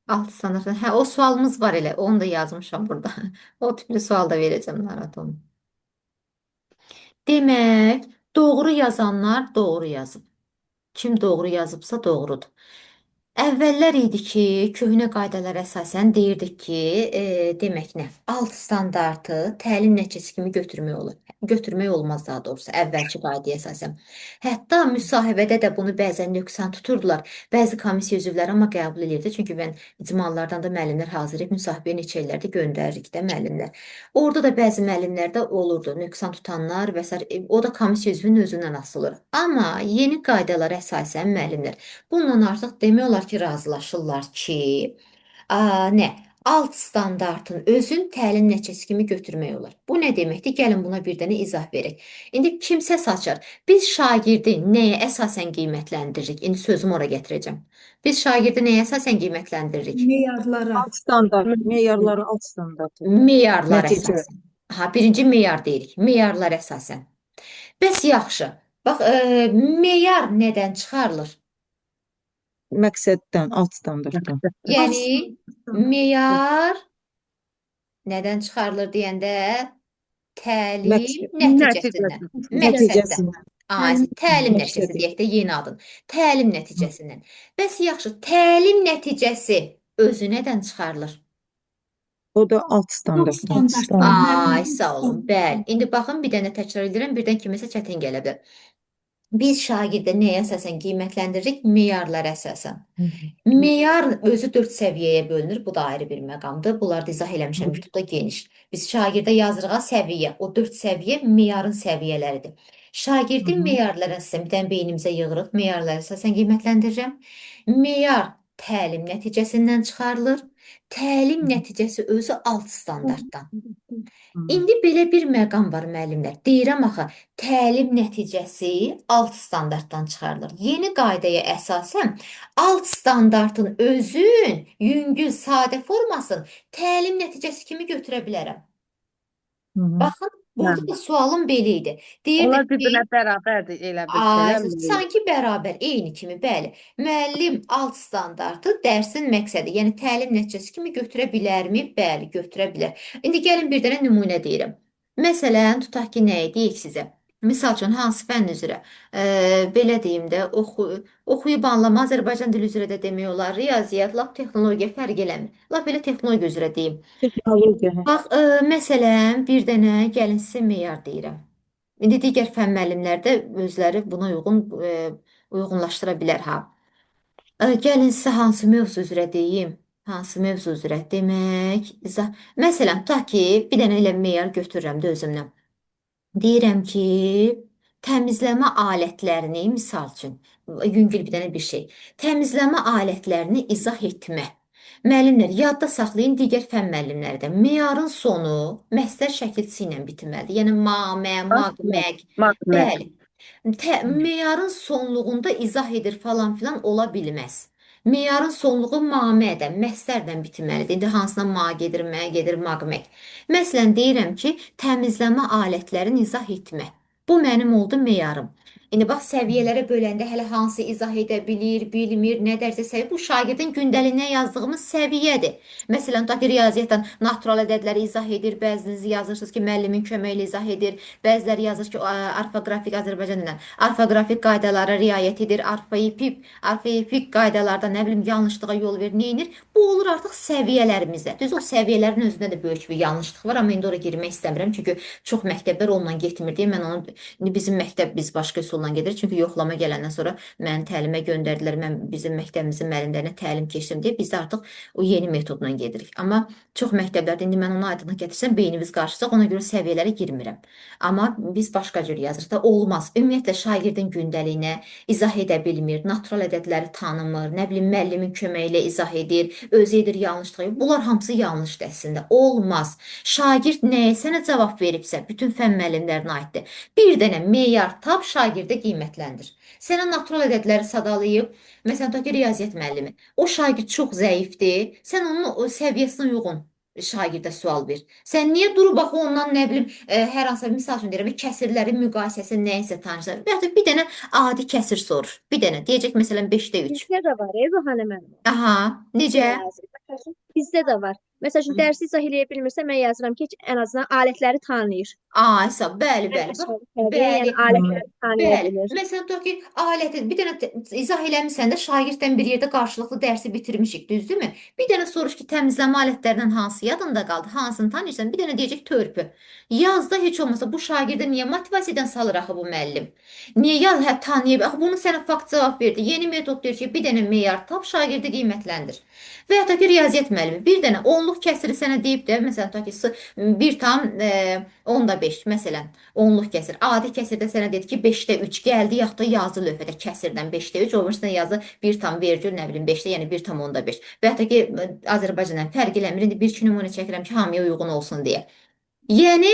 Alt standart. Hə, o sualımız var elə. Onu da yazmışam burada. O tipli sual da verəcəm, narahat olmayın. Demək, doğru yazanlar doğru yazıb. Kim doğru yazıbsa doğrudur. Əvvəllər idi ki, köhnə qaydalara əsasən deyirdik ki, demək nə? Alt standartı təlim nəticəsi kimi götürmək olur. Götürmək olmaz daha doğrusu, əvvəlki qaydaya əsasən. Hətta müsahibədə də bunu bəzən nöqsan tuturdular. Bəzi komissiya üzvləri amma qəbul edirdi. Çünki mən icmallardan da müəllimlər hazırlayıb müsahibəyə neçə illərdə göndəririk də müəllimlər. Orada da bəzi müəllimlərdə olurdu, nöqsan tutanlar və s. O da komissiya üzvünün özündən asılı olur. Amma yeni qaydalara əsasən müəllimlər bununla artıq demək olar ki, razılaşırlar ki, nə? Alt standartın özün təlim nəticəsi kimi götürmək olar. Bu nə deməkdir? Gəlin buna bir dənə izah verək. İndi kimsə saçar. Biz şagirdi nəyə əsasən qiymətləndiririk? İndi sözümü ora gətirəcəm. Biz şagirdi nəyə əsasən qiymətləndiririk?
Meyarlara.
Alt standart, meyarları alt standartı.
Meyarlar
Nəticə.
əsasən. Ha, birinci meyar deyirik. Meyarlar əsasən. Bəs yaxşı. Bax, meyar nədən çıxarılır?
Məqsəddən, alt standartdan.
Yəni meyar nədən çıxarılır deyəndə təlim nəticəsindən. Məqsəddən.
Nəticəsindən.
Təlim nəticəsi deyək də yeni adın. Təlim nəticəsindən. Bəs yaxşı, təlim nəticəsi özü nədən çıxarılır?
O da alt standartdan.
Ay, sağ olun. Bəli. İndi baxın, bir dənə təkrar edirəm, birdən kiməsə çətin gələ bilər. Biz şagirdə nəyə əsasən qiymətləndiririk? Meyarlara əsasən. Meyar özü 4 səviyyəyə bölünür. Bu da ayrı bir məqamdır. Bunları da izah eləmişəm YouTube-da geniş. Biz şagirdə yazırıq səviyyə. O 4 səviyyə meyarın səviyyələridir. Şagirdin meyarlara əsasən bir dənə beynimizə yığırıq. Meyarlara əsasən qiymətləndirirəm. Meyar təlim nəticəsindən çıxarılır. Təlim nəticəsi özü alt standartdan.
Hı.
İndi belə bir məqam var müəllimlər. Deyirəm axı, təlim nəticəsi alt standartdan çıxarılır. Yeni qaydaya əsasən alt standartın özün yüngül, sadə formasını təlim nəticəsi kimi götürə bilərəm.
Hı hı.
Baxın, burada
Hə.
da sualım belə idi.
Onlar
Deyirdim ki,
bir-birinə bərabərdir, elə bil ki,
ay,
eləmi?
sanki bərabər, eyni kimi, bəli. Müəllim alt standartı dərsin məqsədi, yəni təlim nəticəsi kimi götürə bilərmi? Bəli, götürə bilər. İndi gəlin bir dənə nümunə deyirəm. Məsələn, tutaq ki, nəyi deyək sizə? Misal üçün, hansı fənn üzrə? Belə deyim də, oxuyub anlama, Azərbaycan dili üzrə də demək olar, riyaziyyat, lap texnologiya fərq eləmir. Lap belə texnologiya üzrə deyim.
Texnologiya.
Bax, məsələn, bir dənə gəlin sizə meyar deyirəm. İndi digər fənn müəllimləri də özləri buna uyğunlaşdıra bilər ha. Gəlin sizə hansı mövzu üzrə deyim? Hansı mövzu üzrə demək? Məsələn, tutaq ki, bir dənə elə meyar götürürəm də özümlə. Deyirəm ki, təmizləmə alətlərini, misal üçün, yüngül bir dənə bir şey. Təmizləmə alətlərini izah etmə. Müəllimlər, yadda saxlayın digər fənn müəllimləri də. Meyarın sonu məsdər şəkilçisi ilə bitməlidir. Yəni mə, maq, məq.
Maqnət.
Bəli. Meyarın sonluğunda izah edir falan filan ola bilməz. Meyarın sonluğu mamədən, məsdərdən bitməlidir. İndi hansına ma gedir, mə gedir, maq, məq. Məsələn, deyirəm ki, təmizləmə alətlərini izah etmə. Bu mənim oldu meyarım. İndi bax, səviyyələrə böləndə hələ hansı izah edə bilir, bilmir, nə dərsə səviyyə. Bu şagirdin gündəliyinə yazdığımız səviyyədir. Məsələn, tutaq ki, riyaziyyatdan natural ədədləri izah edir, bəziniz yazırsınız ki, müəllimin köməyi ilə izah edir, bəziləri yazır ki, orfoqrafik Azərbaycan dilində orfoqrafik qaydalara riayət edir, orfoepik qaydalarda nə bilim yanlışlığa yol verir, neyinir? Bu olur artıq səviyyələrimizdə. Düz o səviyyələrin özündə də böyük bir yanlışlıq var, amma indi ora girmək istəmirəm, çünki çox məktəblər onunla getmir deyə mən onu indi bizim məktəb biz başqa üsulla gedirik, çünki yoxlama gələndən sonra məni təlimə göndərdilər, mən bizim məktəbimizin müəllimlərinə təlim keçdim deyə biz də artıq o yeni metodla gedirik. Amma çox məktəblərdə indi mən ona aydınlıq gətirsəm beynimiz qarışacaq, ona görə səviyyələrə girmirəm. Amma biz başqa cür yazırıq da olmaz. Ümumiyyətlə şagirdin gündəliyinə izah edə bilmir, natural ədədləri tanımır, nə bilim müəllimin köməyi ilə izah edir, özü edir yanlışlığı. Bunlar hamısı yanlışdır əslində. Olmaz. Şagird nəyə sənə cavab veribsə, bütün fənn müəllimlərinə aiddir. Bir dənə meyar tap, şagirdə qiymətləndir. Sənə natural ədədləri sadalayıb, məsələn, tutaq ki, riyaziyyat müəllimi. O şagird çox zəifdir, sən onun o səviyyəsinə uyğun şagirdə sual ver. Sən niyə durub baxı ondan nə bilim hər hansı bir misal üçün deyirəm, kəsirlərin müqayisəsi nəyinsə tanışlar. Və ya bir dənə adi kəsir sorur. Bir dənə deyəcək məsələn 5-də 3.
Bizdə də var, Ruhana müəllim.
Aha, necə?
Bizdə də var. Məsəl üçün dərsi izah eləyə bilmirsə, mən yazıram ki, ən azından alətləri tanıyır.
Aysa, bəli, bəli.
Yəni
Bəli.
alətləri tanıya
Bəli.
bilir.
Məsələn, tutaq ki, aləti bir dənə izah eləmirsən də şagirddən bir yerdə qarşılıqlı dərsi bitirmişik, düzdürmü? Bir dənə soruş ki, təmizləmə alətlərindən hansı yadında qaldı, hansını tanıyırsan? Bir dənə deyəcək törpü. Yazda heç olmasa bu şagirdə niyə motivasiyadan salır axı bu müəllim? Niyə yaz tanıyıb? Axı bunu sənə fakt cavab verdi. Yeni metod deyir ki, bir dənə meyar tap, şagirdi qiymətləndir. Və ya da ki, riyaziyyat müəllimi bir dənə onluq kəsiri sənə deyib də, məsələn, tutaq ki, 1,5 məsələn, onluq kəsir. Adi kəsirdə sənə dedi ki, 5-də 3 gəldi, yaxud da yazı lövhədə kəsirdən 5-də 3, olmuşsa yazı 1,5, nə bilim 5-də, yəni 1,5. Və ya da ki, Azərbaycandan fərq eləmir. İndi bir iki nümunə çəkirəm ki, hamıya uyğun olsun deyə. Yəni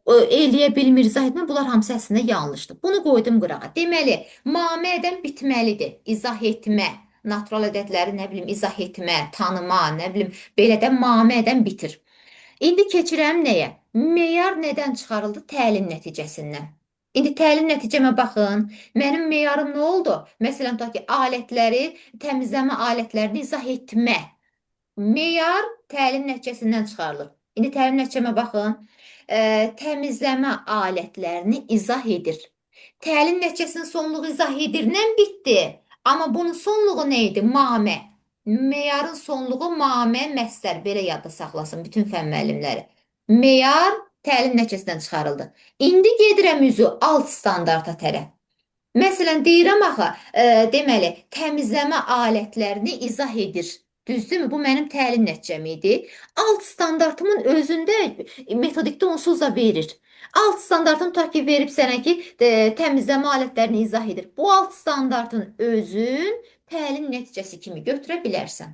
eləyə bilmir izah etmə, bunlar hamısı əslində yanlışdır. Bunu qoydum qırağa. Deməli, mamədən bitməlidir. İzah etmə, natural ədədləri nə bilim izah etmə, tanıma, nə bilim belə də mamədən bitir. İndi keçirəm nəyə? Meyar nədən çıxarıldı? Təlim nəticəsindən. İndi təlim nəticəmə baxın. Mənim meyarım nə oldu? Məsələn, tutaq ki, alətləri, təmizləmə alətlərini izah etmə. Meyar təlim nəticəsindən çıxarılır. İndi təlim nəticəmə baxın. Təmizləmə alətlərini izah edir. Təlim nəticəsinin sonluğu izah edirlə bitdi. Amma bunun sonluğu nə idi? Mamə. Meyarın sonluğu mamə, məsdər. Belə yadda saxlasın bütün fənn müəllimləri. Meyar təlim nəticəsindən çıxarıldı. İndi gedirəm üzü alt standarta tərəf. Məsələn, deyirəm axı, deməli, təmizləmə alətlərini izah edir. Düzdürmü? Bu mənim təlim nəticəm idi. Alt standartımın özündə metodikdə onsuz da verir. Alt standartın tutaq ki, verib sənə ki, təmizləmə alətlərini izah edir. Bu alt standartın özün təlim nəticəsi kimi götürə bilərsən.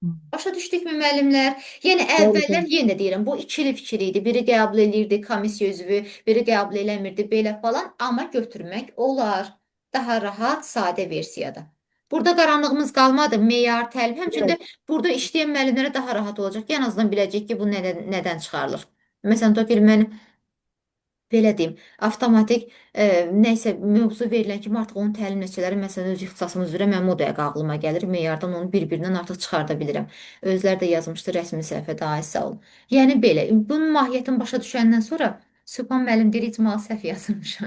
Hı.
Başa düşdükmü müəllimlər? Yəni
Bəli,
əvvəllər
bəli.
yenə deyirəm, bu ikili fikir idi. Biri qəbul eləyirdi komissiya üzvü, biri qəbul eləmirdi belə falan, amma götürmək olar. Daha rahat, sadə versiyada. Burada qaranlığımız qalmadı. Meyar, təlim. Həmçinin də burada işləyən müəllimlərə daha rahat olacaq. En azından biləcək ki, bu nədən çıxarılır. Məsələn, Tokil mən belə deyim, avtomatik nəysə mövzu verilən kimi artıq onun təlim nəticələri məsələn öz ixtisasım üzrə mənim o dəqiqə ağlıma gəlir. Meyardan onu bir-birindən artıq çıxarda bilirəm. Özləri də yazmışdı rəsmi səhifədə, ay sağ ol. Yəni belə, bunun mahiyyətini başa düşəndən sonra Sübhan müəllim deyir, icmal səhv yazılmış.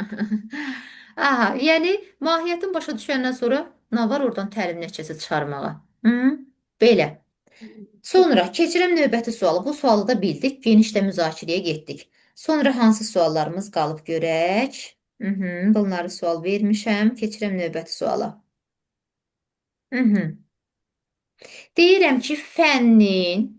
Aha, yəni mahiyyətini başa düşəndən sonra nə var oradan təlim nəticəsi çıxarmağa? Hı? Belə. Sonra keçirəm növbəti sualı. Bu sualı da bildik. Genişlə müzakirəyə getdik. Sonra hansı suallarımız qalıb görək. Bunları sual vermişəm. Keçirəm növbəti suala. Deyirəm ki, fənnin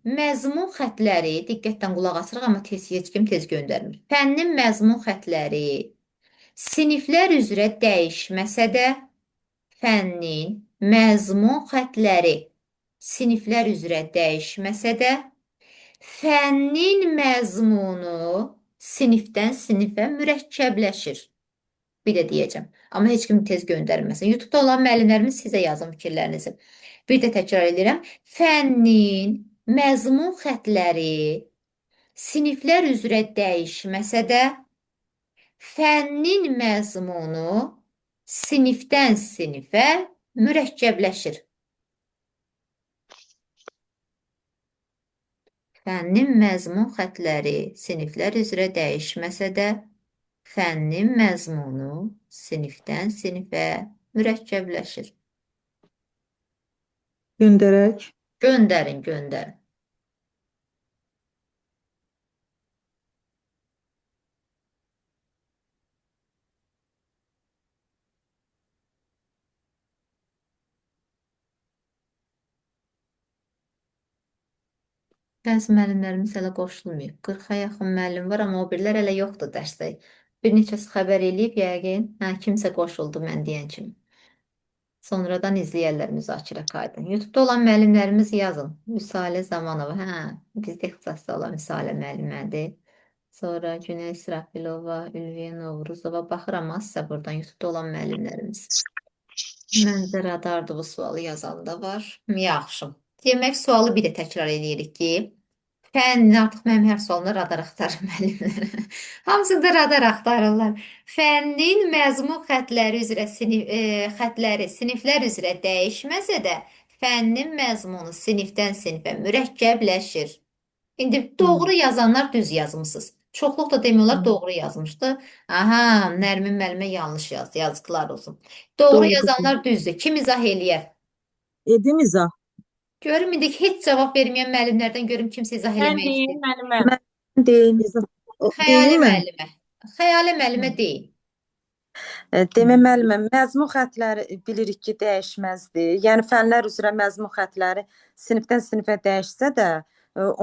məzmun xətləri, diqqətlə qulaq asırıq, amma heç kim tez göndərmir. Fənnin məzmun xətləri siniflər üzrə dəyişməsə də, fənnin məzmun xətləri siniflər üzrə dəyişməsə də, fənnin məzmunu sinifdən sinifə mürəkkəbləşir. Bir də deyəcəm. Amma heç kim tez göndərməsin. YouTube-da olan müəllimlərimiz sizə yazın fikirlərinizi. Bir də təkrar edirəm. Fənnin məzmun xətləri siniflər üzrə dəyişməsə də, fənnin məzmunu sinifdən sinifə mürəkkəbləşir. Fənnin məzmun xətləri siniflər üzrə dəyişməsə də, fənnin məzmunu sinifdən sinifə mürəkkəbləşir.
Göndərək.
Göndərin. Bəzi müəllimlərimiz hələ qoşulmayıb. 40-a yaxın müəllim var, amma o birilər hələ yoxdur dərsdə. Bir neçəsi xəbər eləyib yəqin. Kimsə qoşuldu mən deyən kimi. Sonradan izləyərlər müzakirə kaydını. YouTube-da olan müəllimlərimiz yazın. Müsalə Zamanova. Bizdə ixtisasda olan Müsalə müəllimədir. Sonra Günel İsrafilova, Ülviyə Novruzova. Baxıram sizə buradan YouTube-da olan müəllimlərimiz. Məncə radardır bu sualı yazan da var. Yaxşı. Demək, sualı bir də təkrar eləyirik ki, fənnin artıq mənim hər sualımda radar axtarır müəllimlərə. Hamısında radar axtarırlar. Fənnin məzmun xətləri üzrə xətləri siniflər üzrə dəyişməsə də, fənnin məzmunu sinifdən sinifə mürəkkəbləşir. İndi doğru yazanlar düz yazmısınız. Çoxluq da demiyorlar, doğru yazmışdı. Aha, Nərmin müəllimə yanlış yazdı. Yazıqlar olsun. Doğru yazanlar düzdür. Kim izah eləyər?
Edim izah.
Görüm indi heç cavab verməyən müəllimlərdən görüm kimsə izah
Mən
eləmək
deyim,
istəyir.
müəllimə.
Deyim izah.
Xəyalə
Deyim mən.
müəllimə. Xəyalə müəllimə deyin.
Demə müəllimə, məzmun xətləri bilirik ki, dəyişməzdir. Yəni fənlər üzrə məzmun xətləri sinifdən sinifə dəyişsə də,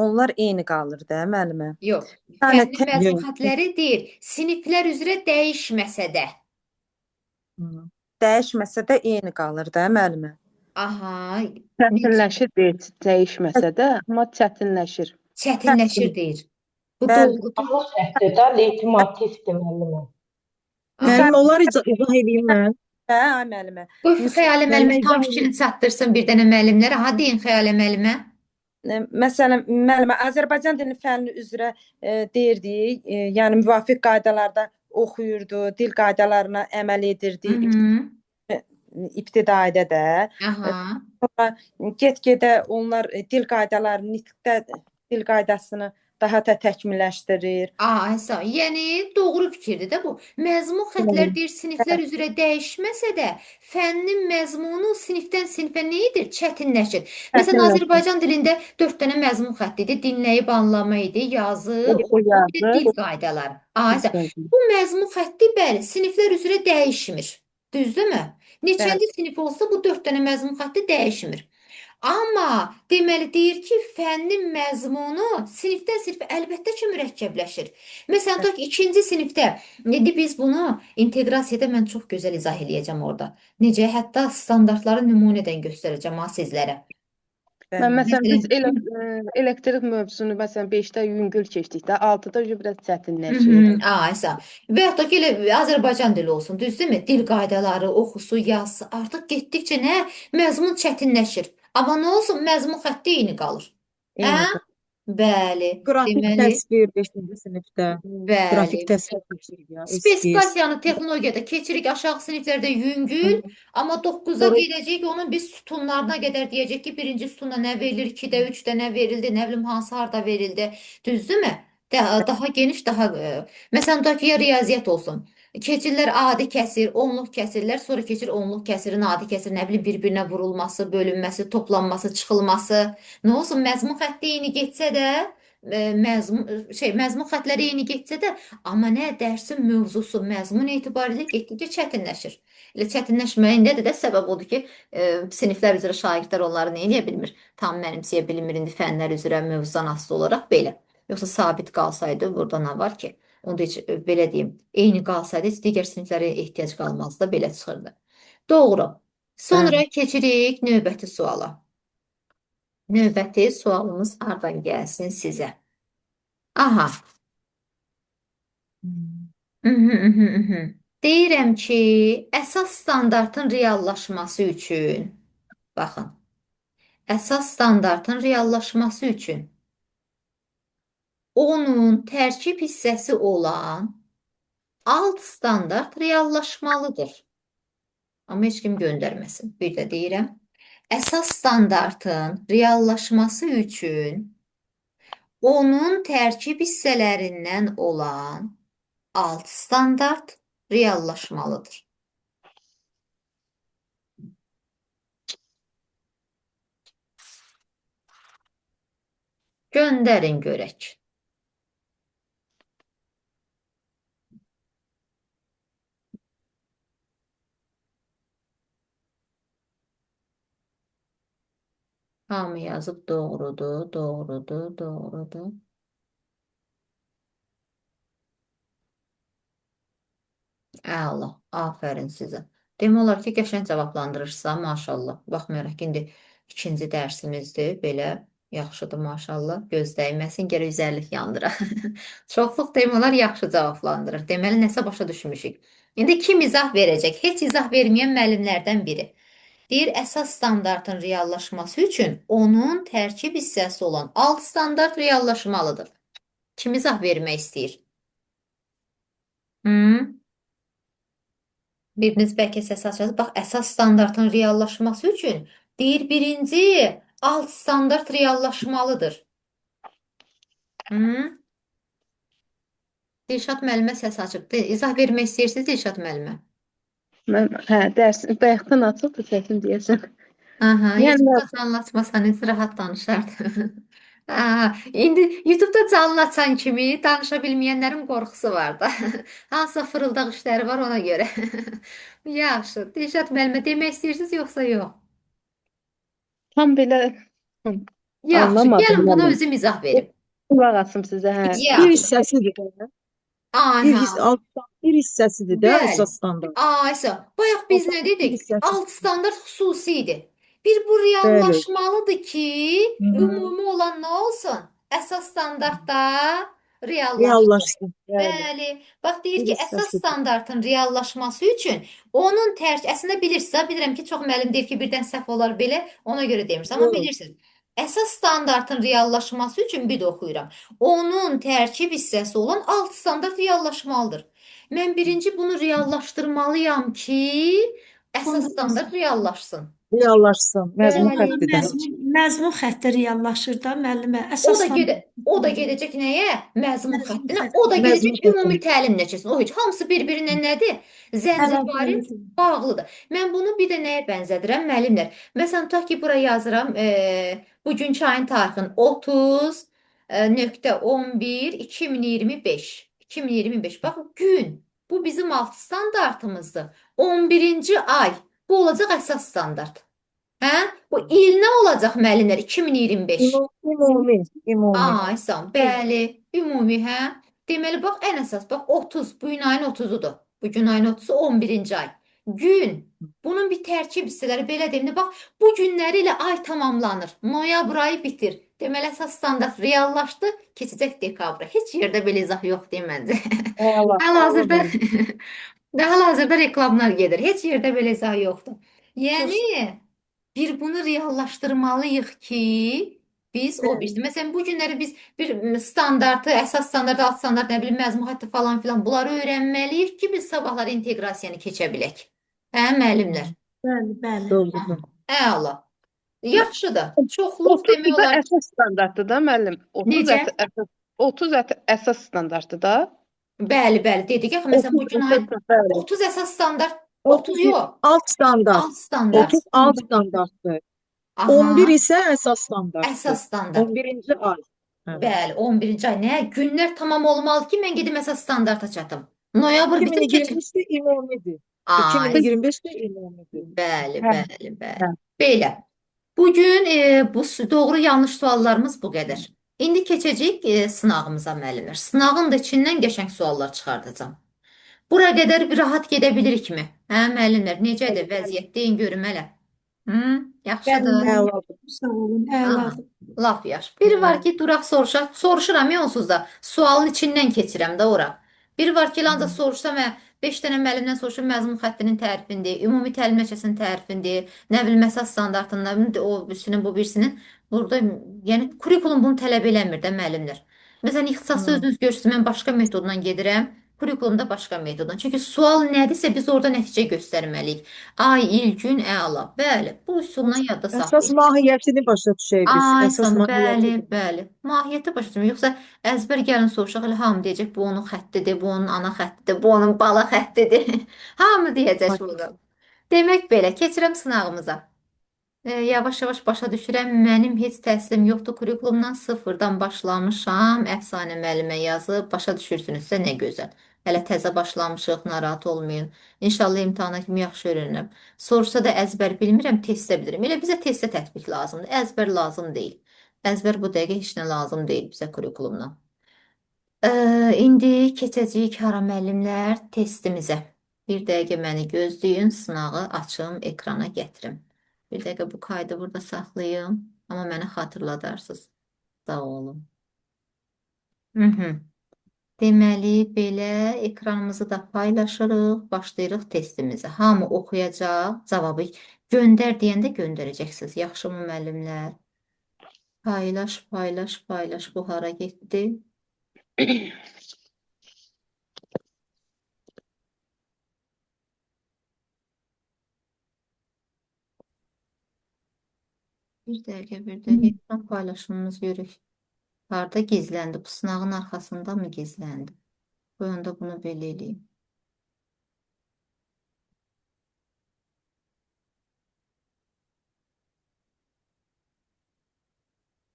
onlar eyni qalır da müəllimə.
Yox.
Yəni
Fənnin məzmun xətləri deyil. Siniflər üzrə dəyişməsə də.
dəyişməsə də eyni qalır da müəllimə.
Aha.
Çətinləşir deyir, dəyişməsə də, amma çətinləşir.
Çətinləşir deyir. Bu
Bəli.
doğrudur.
Ama səhvdir da, leitmotivdir müəllimə.
Müəllim, onlar izah edeyim mən.
Ay müəllimə.
Qoy Xəyalə müəllimə
müəllimə
tam
izah
fikrini çatdırsın bir dənə müəllimlərə. Ha deyin Xəyalə müəllimə.
Məsələn, müəllimə, Azərbaycan dilinin fənni üzrə deyirdik, yəni müvafiq qaydalarda oxuyurdu, dil qaydalarına əməl edirdi, ibtidaidə də.
Aha.
Sonra get-gedə onlar dil qaydaları, nitqdə dil qaydasını daha da təkmilləşdirir.
Sağ. Yəni doğru fikirdir də bu. Məzmun xətlər deyir siniflər üzrə dəyişməsə də, fənnin məzmunu sinifdən sinifə nə edir? Çətinləşir. Məsələn, Azərbaycan dilində 4 dənə məzmun xətti idi. Dinləyib anlama idi, yazı,
Oxu,
bir də
yazı.
dil qaydaları. Bu məzmun xətti bəli, siniflər üzrə dəyişmir. Düzdürmü? Neçənci sinif olsa bu 4 dənə məzmun xətti dəyişmir. Amma deməli deyir ki, fənnin məzmunu sinifdən sinifə əlbəttə ki, mürəkkəbləşir. Məsələn, tutaq ki, ikinci sinifdə indi biz bunu inteqrasiyada mən çox gözəl izah eləyəcəm orada. Necə? Hətta standartları nümunədən göstərəcəm ha sizlərə.
Mən məsələn biz
Məsələn,
elektrik mövzusunu məsələn 5-də yüngül keçdikdə 6-da biraz çətinləşir.
Aysa. Və yaxud da ki, elə Azərbaycan dili olsun, düzdürmü? Dil qaydaları, oxusu, yazısı artıq getdikcə nə? Məzmun çətinləşir. Amma nə olsun? Məzmun xətti eyni qalır. Hə?
Eyni qalır.
Bəli.
Qrafik
Deməli,
təsvir 5-ci sinifdə. Qrafik
bəli.
təsvir keçirik ya, eskiz.
Spesifikasiyanı texnologiyada keçirik aşağı siniflərdə yüngül, amma 9-a
Sonra
gedəcək, onun biz sütunlarına qədər deyəcək ki, birinci sütunda nə verilir, 2-də, 3-də nə verildi, nə bilim hansı harda verildi. Düzdürmü? Daha geniş, daha məsələn tutaq ki, ya riyaziyyat olsun. Keçirlər adi kəsir, onluq kəsirlər, sonra keçir onluq kəsirin, adi kəsir, nə bilim bir-birinə vurulması, bölünməsi, toplanması, çıxılması. Nə olsun, məzmun xətti eyni getsə də, məzmun xəttləri eyni getsə də, amma nə dərsin mövzusu, məzmun etibarilə getdikcə çətinləşir. Elə çətinləşməyində də səbəb odur ki, siniflər üzrə şagirdlər onları nə edə bilmir, tam mənimsəyə bilmir indi fənlər üzrə mövzudan asılı olaraq belə. Yoxsa sabit qalsaydı, burada nə var ki? Onda heç belə deyim, eyni qalsaydı heç digər siniflərə ehtiyac qalmazdı da belə çıxırdı. Doğru. Sonra keçirik növbəti suala. Növbəti sualımız hardan gəlsin sizə? Aha. Deyirəm ki, əsas standartın reallaşması üçün, baxın, əsas standartın reallaşması üçün onun tərkib hissəsi olan alt standart reallaşmalıdır. Amma heç kim göndərməsin. Bir də deyirəm, əsas standartın reallaşması üçün onun tərkib hissələrindən olan alt standart reallaşmalıdır. Göndərin görək. Hamı yazıb doğrudur, doğrudur, doğrudur. Əla, afərin sizə. Demək olar ki, qəşəng cavablandırırsınız, maşallah. Baxmayaraq ki, indi ikinci dərsimizdir, belə yaxşıdır, maşallah. Göz dəyməsin, gərək üzərlik yandıraq. Çoxluq demək olar yaxşı cavablandırır. Deməli, nəsə başa düşmüşük. İndi kim izah verəcək? Heç izah verməyən müəllimlərdən biri. Deyir, əsas standartın reallaşması üçün onun tərkib hissəsi olan alt standart reallaşmalıdır. Kim izah vermək istəyir? Biriniz bəlkə səs açasınız. Bax, əsas standartın reallaşması üçün deyir, birinci alt standart reallaşmalıdır. Dilşad müəllimə səs açıb. İzah vermək istəyirsiniz Dilşad müəllimə?
Dərs bayaqdan açıldı səsim deyəsən.
Aha,
Yəni
YouTube'da canlı açmasanız rahat danışardı. İndi YouTube'da canlı açan kimi danışa bilməyənlərin qorxusu var da. Hansısa fırıldaq işləri var ona görə. Yaxşı. Dilşad müəllimə demək istəyirsiniz yoxsa yox?
tam belə
Yaxşı.
anlamadım.
Gəlin buna
yəni.
özüm izah verim.
Qulaq asım sizə. Hə.
Bir
Yaxşı.
hissəsidir də.
Aha.
Altdan bir hissəsidir də
Bəli.
əsas standart.
Aysa, bayaq biz nə
Bir
dedik?
hissəsi.
Alt standart xüsusi idi. Bir bu reallaşmalıdır ki, ümumi olan nə olsun? Əsas standartda reallaşsın.
Reallaşsın. Bəli.
Bəli. Bax deyir
Bir
ki, əsas
hissəsi.
standartın reallaşması üçün onun əslində bilirsiniz, bilirəm ki, çox müəllim deyir ki, birdən səhv olar belə, ona görə demirsən, amma
Yox.
bilirsiniz. Əsas standartın reallaşması üçün bir də oxuyuram. Onun tərkib hissəsi olan alt standart reallaşmalıdır. Mən birinci bunu reallaşdırmalıyam ki, əsas standart reallaşsın.
Reallaşsın. Məzmun
Bəli.
xətti də.
Məzmun xətti reallaşır da müəllimə.
O da gedəcək nəyə? Məzmun
Məzmun
xəttinə.
xətti.
O da gedəcək
Məzmun xəttinə.
ümumi təlim nəticəsinə. O heç hamısı bir-birinə nədir? Zəncirvari bağlıdır. Mən bunu bir də nəyə bənzədirəm müəllimlər? Məsələn, tutaq ki, bura yazıram, bugünkü ayın tarixini 30.11.2025. 2025. Bax, gün. Bu bizim alt standartımızdır. 11-ci ay. Bu olacaq əsas standart. Hə? Bu il nə olacaq müəllimlər? 2025.
Ümumi.
Aysan, bəli, ümumi, hə? Deməli, bax, ən əsas, bax, 30, bu gün ayın 30-udur. Bu gün ayın 30-u 11-ci ay. Gün, bunun bir tərkib hissələri belə deyim də, bax, bu günləri ilə ay tamamlanır. Noyabr ayı bitir. Deməli, əsas standart reallaşdı, keçəcək dekabra. Heç yerdə belə izah yoxdur məncə.
Əla, əla
Hal-hazırda
mənim.
hal-hazırda reklamlar gedir. Heç yerdə belə izah yoxdur.
Çox
Yəni, bir bunu reallaşdırmalıyıq ki, biz o birisi. Məsələn, bu günləri biz bir standartı, əsas standart, alt standart, nə bilim, məzmun xətti falan filan bunları öyrənməliyik ki, biz sabahlar inteqrasiyanı keçə bilək. Hə, müəllimlər?
bəli, bəli.
Doğrudur.
Əla. Yaxşıdır. Çoxluq
30
demək
da
olar.
əsas standartdır da müəllim. 30
Necə?
əsas 30 əsas standartdır da.
Bəli, bəli, dedik. Axı, məsələn, bu
30
gün ayın
əsas bəli.
30 əsas standart, 30
30
yox,
alt standart.
alt standart.
30 alt standartdır.
Aha,
11 isə əsas standartdır.
əsas standart.
11-ci ay. Hə.
Bəli, 11-ci ay. Nə? Günlər tamam olmalı ki, mən gedim əsas standarta çatım. Noyabr bitir, keçir.
2025 də ümumidir.
Ay,
2025 də ümumidir.
bəli,
Hə,
bəli, bəli.
hə.
Belə. Bugün bu doğru yanlış suallarımız bu qədər. İndi keçəcəyik sınağımıza müəllimlər. Sınağın da içindən qəşəng suallar çıxardacağam. Bura qədər bir rahat gedə bilirikmi? Hə, müəllimlər, necədir vəziyyət? Deyin görüm hələ. Yaxşıdır.
Bəli,
Əladır.
sağ olun,
Aha,
əladır.
lap yaxşı. Biri var ki, duraq soruşaq. Soruşuram ya onsuz da. Sualın içindən keçirəm də ora. Biri var ki, ancaq soruşsam və 5 dənə müəllimdən soruşum, məzmun xəttinin tərifində, ümumi təlim məşqçisinin tərifində, nə bilim əsas standartında, o birisinin, bu birisinin. Burada, yəni kurikulum bunu tələb eləmir də müəllimlər. Məsələn, ixtisası özünüz görürsünüz, mən başqa metodla gedirəm. Kurikulumda başqa metodla. Çünki sual nədirsə biz orada nəticə göstərməliyik. Ay, il, gün, əla. Bəli, bu üsulla yadda
Əsas
saxlayın.
mahiyyətini başa düşək biz. Əsas
Aysan, bəli,
mahiyyəti.
bəli. Mahiyyəti başa düşürəm. Yoxsa əzbər gəlin soruşaq, elə hamı deyəcək, bu onun xəttidir, bu onun ana xəttidir, bu onun bala xəttidir. Hamı deyəcək bunu. Demək belə, keçirəm sınağımıza. Yavaş-yavaş başa düşürəm. Mənim heç təhsilim yoxdur. Kurikulumdan sıfırdan başlamışam. Əfsanə müəllimə yazıb, başa düşürsünüzsə nə gözəl. Hələ təzə başlamışıq, narahat olmayın. İnşallah imtahana kimi yaxşı öyrənirəm. Soruşsa da əzbər bilmirəm, testdə bilirəm. Elə bizə testdə tətbiq lazımdır. Əzbər lazım deyil. Əzbər bu dəqiqə heç nə lazım deyil bizə kurikulumdan. İndi keçəcəyik hara müəllimlər testimizə. Bir dəqiqə məni gözləyin, sınağı açım, ekrana gətirim. Bir dəqiqə bu kaydı burada saxlayım, amma məni xatırladarsınız. Sağ olun. Deməli, belə ekranımızı da paylaşırıq, başlayırıq testimizə. Hamı oxuyacaq, cavabı göndər deyəndə göndərəcəksiniz. Yaxşımı müəllimlər? Paylaş, paylaş, paylaş. Bu hara getdi? Bir dəqiqə, bir dəqiqə. Ekran paylaşımımız görək. Harda gizləndi? Bu sınağın arxasında mı gizləndi? Qoyanda bunu belə eləyim.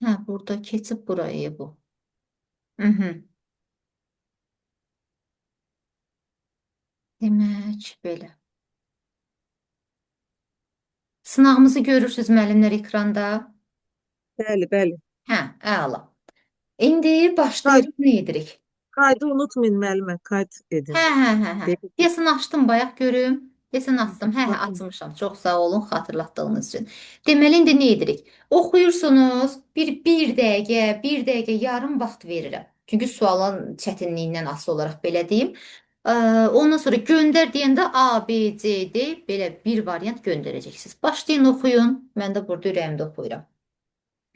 Hə, burada keçib buraya bu. Demək, belə. Sınağımızı görürsünüz müəllimlər ekranda.
Bəli, bəli.
Hə, əla. İndi başlayırıq, nə edirik?
Kaydı unutmayın müəllimə, kayd edin.
Hə. Deyəsən açdım, bayaq görüm. Deyəsən açdım. Hə,
Baxın.
açmışam. Çox sağ olun xatırlatdığınız üçün. Deməli, indi nə edirik? Oxuyursunuz, bir dəqiqə, bir dəqiqə yarım vaxt verirəm. Çünki sualın çətinliyindən asılı olaraq belə deyim. Ondan sonra göndər deyəndə A, B, C, D belə bir variant göndərəcəksiniz. Başlayın oxuyun. Mən də burada ürəyimdə oxuyuram.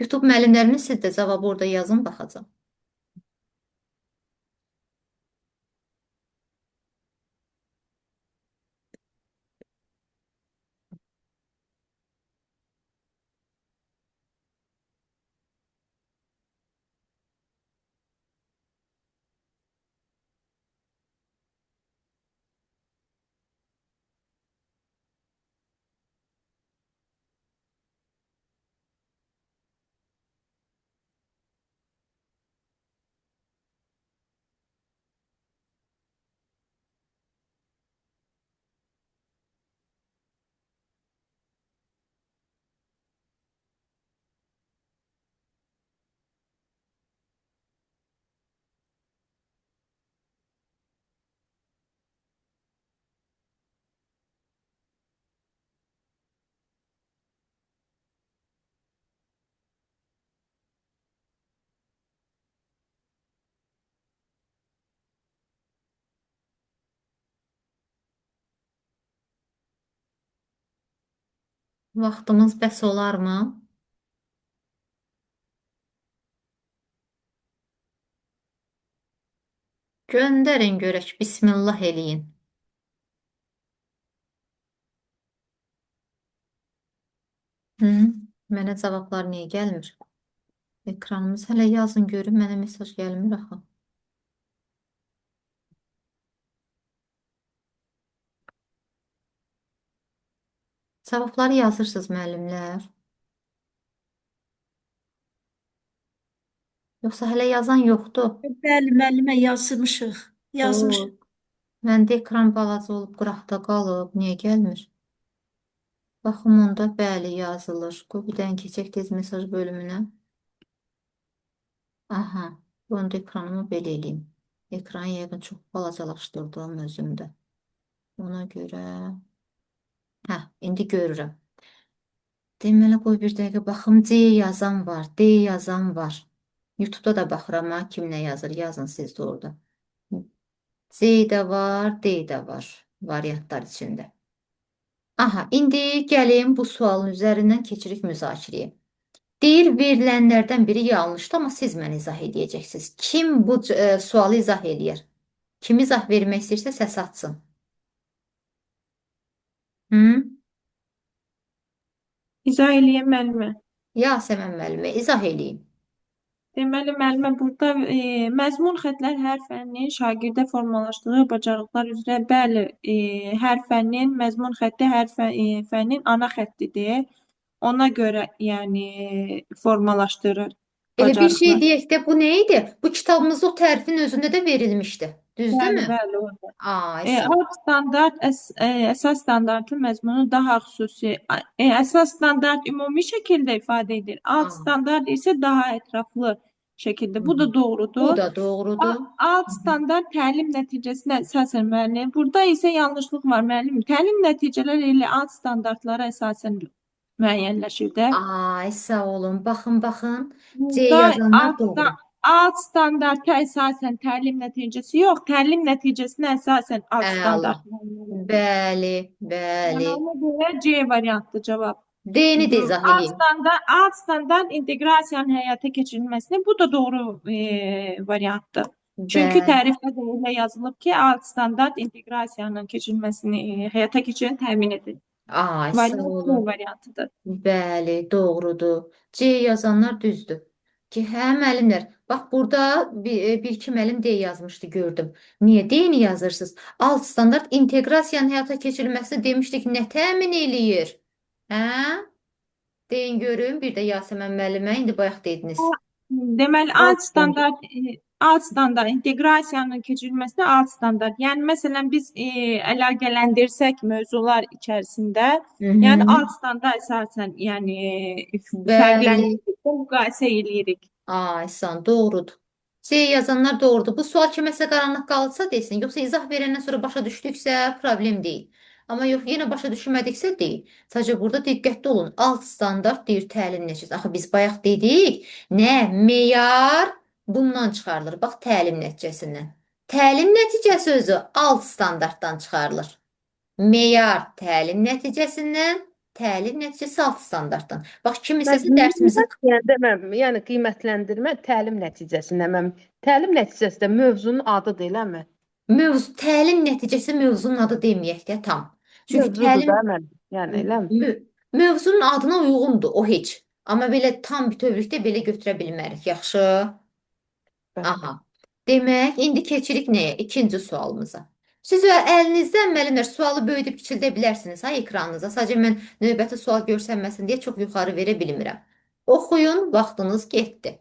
YouTube müəllimlərimiz siz də cavabı orada yazın, baxacağım. Vaxtımız bəs olarmı? Göndərin görək. Bismillah eləyin. Hı? Mənə cavablar niyə gəlmir? Ekranımız hələ yazın görüm. Mənə mesaj gəlmir axı. Cavabları yazırsınız müəllimlər. Yoxsa hələ yazan yoxdur?
Bəli, müəllimə yazmışıq. Yazmışıq.
Oo, məndə ekran balaca olub qıraqda qalıb. Niyə gəlmir? Baxım onda bəli yazılır. Qoy bir dənə keçək tez mesaj bölümünə. Aha, onda ekranımı belə eləyim. Ekranı yəqin çox balacalaşdırdım özümdə. Ona görə... Hə, indi görürəm. Deməli, qoy bir dəqiqə baxım. C yazan var, D yazan var. YouTube'da da baxıram ha, kim nə yazır. Yazın siz də orada. C də var, D də var variantlar içində. Aha, indi gəlin bu sualın üzərindən keçirik müzakirəyə. Deyir, verilənlərdən biri yanlışdır, amma siz mənə izah edəcəksiniz. Kim bu sualı izah eləyər? Kim izah vermək istəyirsə səs atsın. Hı?
İzah eləyəm müəllimə.
Yasəmən müəllimə izah eləyin.
Deməli, müəllimə, burada məzmun xəttlər hər fənnin şagirdə formalaşdığı bacarıqlar üzrə bəli, hər fənnin məzmun xətti hər fənnin ana xəttidir. Ona görə yəni formalaşdırır
Elə bir şey
bacarıqlar.
deyək də bu nə idi? Bu kitabımızda o tərifin özündə də verilmişdi. Düzdürmü?
Bəli, orada.
Ay sağ ol.
Alt standart, əsas standartın məzmunu daha xüsusi, əsas standart ümumi şəkildə ifadə edir. Alt
Aa,
standart isə daha ətraflı şəkildə. Bu da
Bu
doğrudur.
da doğrudur.
Alt standart təlim nəticəsinə əsasən müəllim. Burada isə yanlışlıq var müəllim. Təlim nəticələri ilə alt standartlara əsasən müəyyənləşir də.
Ay sağ olun. Baxın. C
Burada
yazanlar doğru.
alt standarta əsasən təlim nəticəsi yox, təlim nəticəsinə əsasən alt
Əla.
standart müəyyənləşir.
Bəli,
Yəni
bəli.
ona görə C variantı cavab.
D-ni də izah eləyin.
Alt standart inteqrasiyanın həyata keçirilməsini bu da doğru variantdır. Çünki
Bəli.
tərifdə də elə yazılıb ki, alt standart inteqrasiyanın keçirilməsini həyata keçirin təmin edir.
Ay sağ
Variant
olun.
bu variantıdır.
Bəli, doğrudur. C yazanlar düzdür. Ki, hə müəllimlər, bax burada bir-iki müəllim D yazmışdı gördüm. Niyə D-ni yazırsınız? Alt standart inteqrasiyanın həyata keçirilməsi demişdik, nə təmin eləyir? Hə? Deyin görüm, bir də Yasəmən müəllimə indi bayaq dediniz.
Deməli, alt standart inteqrasiyanın keçirilməsinə alt standart. Yəni məsələn biz əlaqələndirsək mövzular içərisində, yəni alt standart əsasən, yəni
Bəli.
fərqləndirdikdə müqayisə eləyirik.
Ay, sən doğrudur. C yazanlar doğrudur. Bu sual kiməsə qaranlıq qalsa desin, yoxsa izah verəndən sonra başa düşdüksə problem deyil. Amma yox, yenə başa düşmədiksə deyil. Sadəcə burada diqqətli olun. Alt standart deyir təlim nəticəsi. Axı biz bayaq dedik, nə? Meyar bundan çıxarılır. Bax, təlim nəticəsindən. Təlim nəticəsi özü alt standartdan çıxarılır. Meyar təlim nəticəsindən, təlim nəticəsi alt standartdan. Bax, kim istəsə dərsimizin
deyəndə mən, yəni qiymətləndirmə təlim nəticəsində mən təlim nəticəsi də mövzunun adıdır, eləmi?
təlim nəticəsi mövzunun adı deməyək də tam. Çünki
Mövzudur
təlim
da mən, yəni eləmi?
mövzunun adına uyğundur o heç. Amma belə tam bütövlükdə belə götürə bilmərik. Yaxşı?
Bəli.
Aha. Demək, indi keçirik nəyə? İkinci sualımıza. Siz əlinizdən müəllimlər sualı böyüdüb kiçildə bilərsiniz ha ekranınıza. Sadəcə mən növbəti sual görsənməsin deyə çox yuxarı verə bilmirəm. Oxuyun, vaxtınız getdi.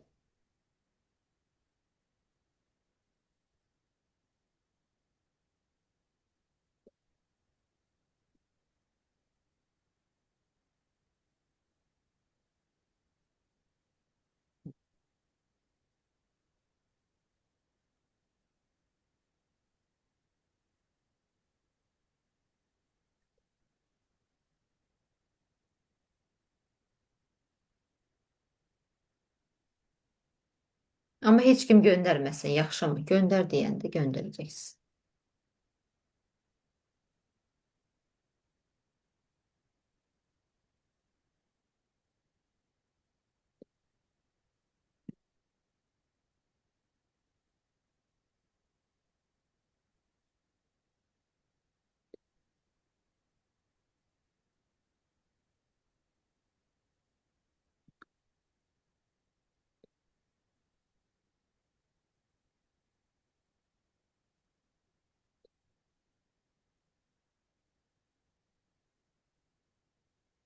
Amma heç kim göndərməsin, yaxşımı? Göndər deyəndə göndərəcəksiniz.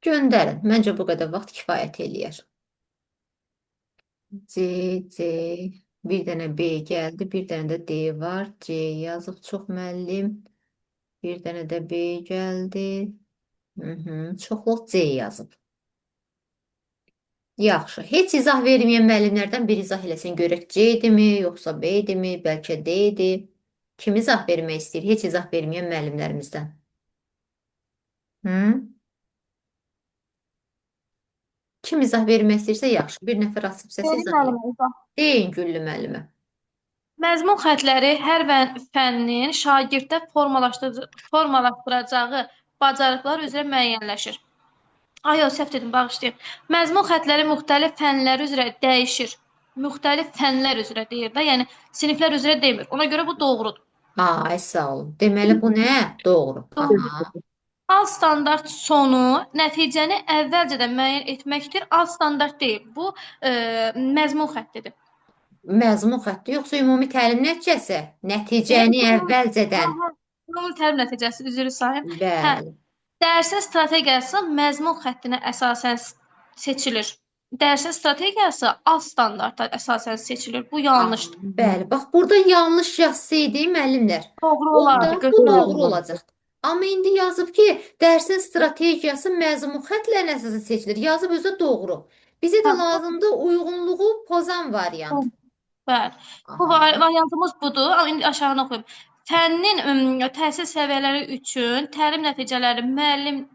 Göndərin. Məncə bu qədər vaxt kifayət eləyər. C, C. Bir dənə B gəldi. Bir dənə də D var. C yazıb çox müəllim. Bir dənə də B gəldi. Çoxluq C yazıb. Yaxşı. Heç izah verməyən müəllimlərdən bir izah eləsin. Görək C-dirmi, yoxsa B-dirmi, bəlkə D-dir. Kim izah vermək istəyir? Heç izah verməyən müəllimlərimizdən. Kim izah vermək istəyirsə yaxşı. Bir nəfər açıb səsi
Dedim
izah edin.
müəllimə izah.
Deyin Güllü müəllimə.
Məzmun xəttləri hər fənnin şagirddə formalaşdıracağı bacarıqlar üzrə müəyyənləşir. Ay, yox, səhv dedim, bağışlayın. Məzmun xəttləri müxtəlif fənlər üzrə dəyişir. Müxtəlif fənlər üzrə deyir də, yəni siniflər üzrə demir. Ona görə bu doğrudur.
Ay, sağ olun. Deməli bu nə? Doğru. Aha.
Alt standart sonu nəticəni əvvəlcədən müəyyən etməkdir. Alt standart deyil. Bu məzmun xəttidir.
Məzmun xətti yoxsa ümumi təlim nəticəsi? Nəticəni əvvəlcədən.
Ümumi təlim nəticəsi, üzr istəyirəm.
Bəli.
Dərsin strategiyası məzmun xəttinə əsasən seçilir. Dərsin strategiyası alt standarta əsasən seçilir. Bu yanlışdır.
Bəli, bax burada yanlış yazsaydı müəllimlər.
Doğru
Orada
olardı.
bu doğru olacaqdı. Amma indi yazıb ki, dərsin strategiyası məzmun xəttlərinə əsasən seçilir. Yazıb özü doğru. Bizə də lazımdır uyğunluğu pozan variant.
Bəli. Bu variantımız budur. Amma indi aşağıdan oxuyum. Fənnin təhsil səviyyələri üçün təlim nəticələri müəllim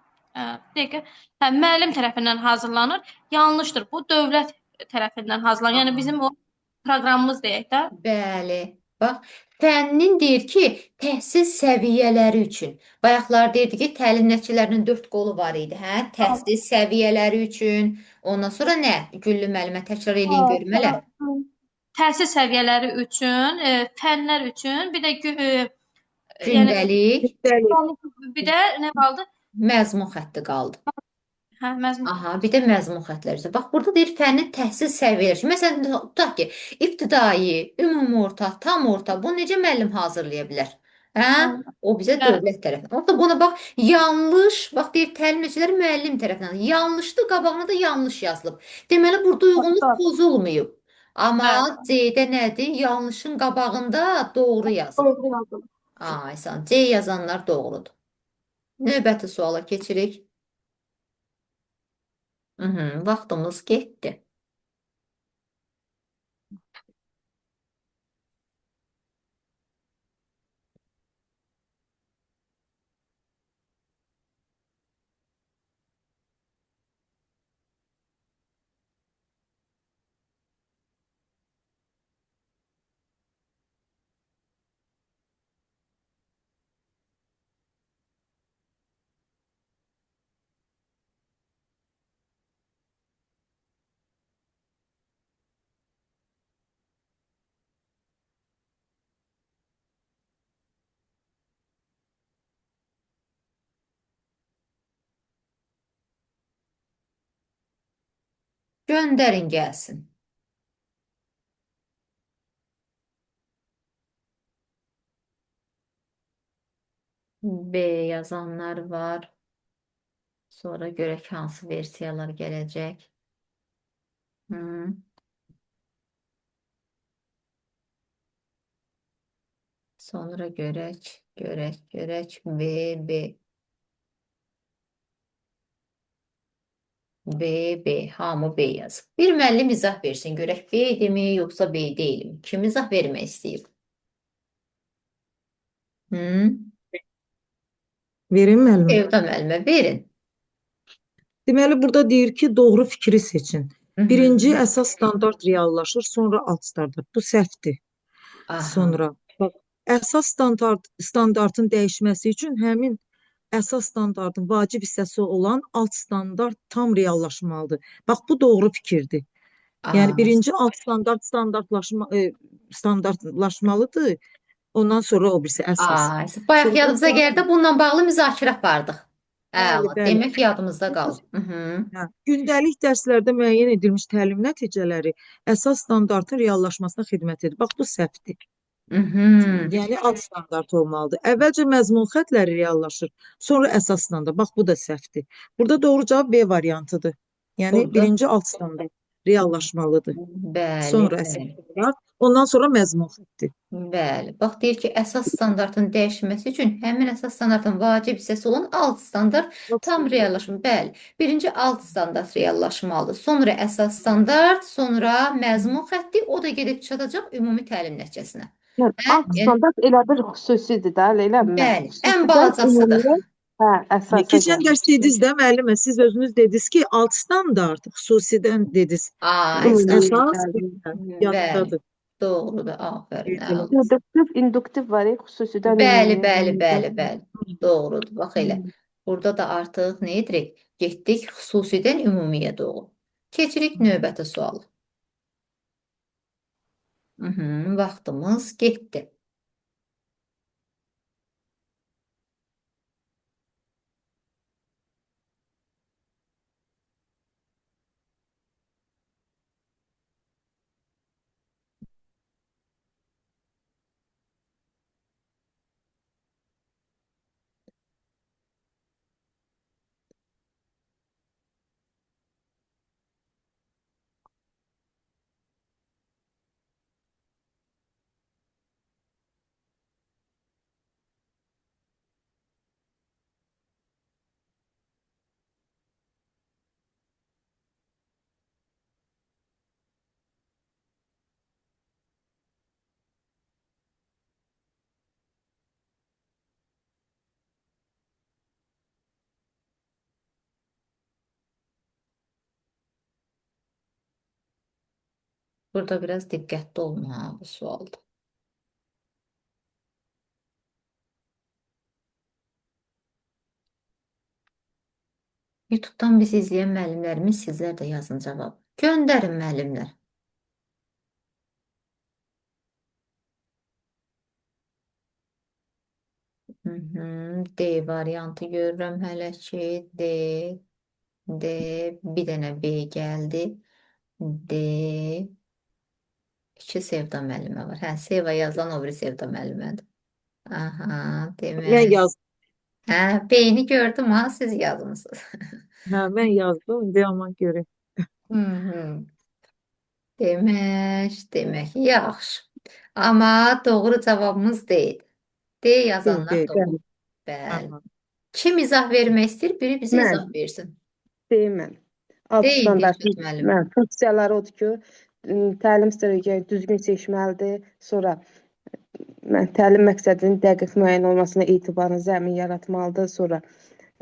tərəfindən hazırlanır. Yanlışdır. Bu dövlət tərəfindən hazırlanır. Yəni bizim o proqramımız deyək də.
Bəli. Bax, fənnin deyir ki, təhsil səviyyələri üçün. Bayaqlar deyirdi ki, təlim nəticələrinin 4 qolu var idi, hə? Təhsil səviyyələri üçün. Ondan sonra nə? Güllü müəllimə təkrar eləyin görüm hələ.
Təhsil səviyyələri üçün, fənlər üçün, bir də
Gündəlik,
bir də nə qaldı?
məzmun xətti qaldı.
Hə, məzmun.
Aha, bir də məzmun xəttləri üzrə. Bax, burada deyir fənnin təhsil səviyyələri. Məsələn, tutaq ki, ibtidai, ümumi orta, tam orta. Bunu necə müəllim hazırlaya bilər? Hə? O bizə dövlət tərəfindən. Orada buna bax, yanlış, bax deyir təlim nəticələri müəllim tərəfindən. Yanlışdır, qabağına da yanlış yazılıb. Deməli, burada uyğunluq pozulmayıb. Amma C-də nədir? Yanlışın qabağında doğru yazılıb.
Doğru yazılıb.
Ay, sən C yazanlar doğrudur. Növbəti suala keçirik. Vaxtımız getdi. Göndərin gəlsin. B yazanlar var. Sonra görək hansı versiyalar gələcək. Sonra görək. B. Hamı B yazıb. Bir müəllim izah versin. Görək B-dirmi, yoxsa B deyilmi? Kim izah vermək istəyir?
Verin müəllimə.
Sevda müəllimə verin.
Deməli, burada deyir ki, doğru fikri seçin. Birinci əsas standart reallaşır, sonra alt standart. Bu səhvdir. Sonra bax, əsas standartın dəyişməsi üçün həmin əsas standartın vacib hissəsi olan alt standart tam reallaşmalıdır. Bax, bu doğru fikirdir. Yəni birinci alt standartlaşmalıdır. Ondan sonra o birisi əsas.
Bayaq yadımıza gəldi, bununla bağlı müzakirə apardıq.
Bəli, bəli.
Demək yadımızda qaldı.
Gündəlik dərslərdə müəyyən edilmiş təlim nəticələri əsas standartın reallaşmasına xidmət edir. Bax, bu səhvdir.
Mhm.
Yəni alt standart olmalıdır. Əvvəlcə məzmun xəttləri reallaşır, sonra əsas standart. Bax bu da səhvdir. Burada doğru cavab B variantıdır. Yəni
Burada
birinci alt standart reallaşmalıdır.
bəli,
Sonra əsas
bəli.
standart, ondan sonra məzmun xətti.
Bəli. Bax deyir ki, əsas standartın dəyişməsi üçün həmin əsas standartın vacib hissəsi olan alt standart tam reallaşma. Bəli. Birinci alt standart reallaşmalıdır. Sonra əsas standart, sonra məzmun xətti, o da gedib çatacaq ümumi təlim nəticəsinə.
Yəni,
Hə?
alt standart elə bir xüsusidir də, eləmi?
Bəli, ən
Xüsusidən
balacasıdır.
ümumi, əsasa
Keçən dərs
gəlir.
dediniz də müəllimə, siz özünüz dediniz ki, alt standart xüsusidən dediniz.
Ay,
Əsas
Ümumi,
bəli,
yaddadır.
doğrudur. Afərin, əla.
Deduktiv, induktiv var, xüsusidən
Bəli,
ümumi.
bəli, bəli, bəli. Doğrudur. Bax elə. Burada da artıq nə edirik? Getdik xüsusidən ümumiyə doğru. Keçirik növbəti sual. Vaxtımız getdi. Burada biraz diqqətli olun ha bu sualda. YouTube'dan bizi izləyən müəllimlərimiz, sizlər də yazın cavab. Göndərin müəllimlər. D variantı görürəm hələ ki. D, bir dənə B gəldi. D, 2 Sevda müəllimə var. Hə, Seva yazılan o biri Sevda müəllimədir. Aha,
Mən
demək.
yazdım.
Hə, B-ni gördüm ha, siz yazmısınız.
Hə, mən yazdım. İndi amma görək.
Demək, yaxşı. Amma doğru cavabımız deyil. D yazanlar
Deyil.
doğru. Bəli.
Aha.
Kim izah vermək istəyir? Biri bizə
Mən.
izah versin.
Deyim mən. Alt
Deyin,
standart
Dilşad müəllim.
funksiyaları odur ki, təlim strategiyası düzgün seçməlidir. Sonra təlim məqsədinin dəqiq müəyyən olmasına etibarlı zəmin yaratmalıdır. Sonra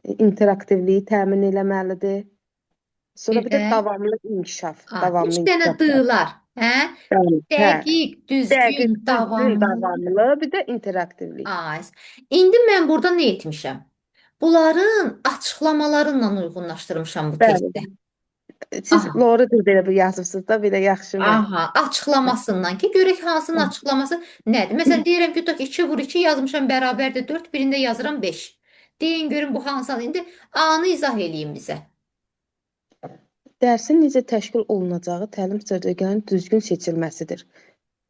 interaktivliyi təmin eləməlidir. Sonra bir də davamlı inkişaf.
Üç dənə D-lar. Hə?
Bəli, hə.
Dəqiq, düzgün,
Dəqiq, düzgün,
davamlı.
davamlı, bir də interaktivlik.
Ay. İndi mən burada nə etmişəm? Bunların açıqlamalarıyla uyğunlaşdırmışam bu
Bəli.
testdə.
Siz
Aha.
doğrudur belə bu yazırsınız da, belə yaxşı.
Aha, açıqlamasından ki, görək hansının açıqlaması nədir? Məsələn, deyirəm ki, 2 vur 2 yazmışam bərabərdir 4, birində yazıram 5. Deyin görün bu hansıdır? İndi A-nı izah eləyin bizə.
Dərsin necə təşkil olunacağı təlim strategiyalarının düzgün seçilməsidir.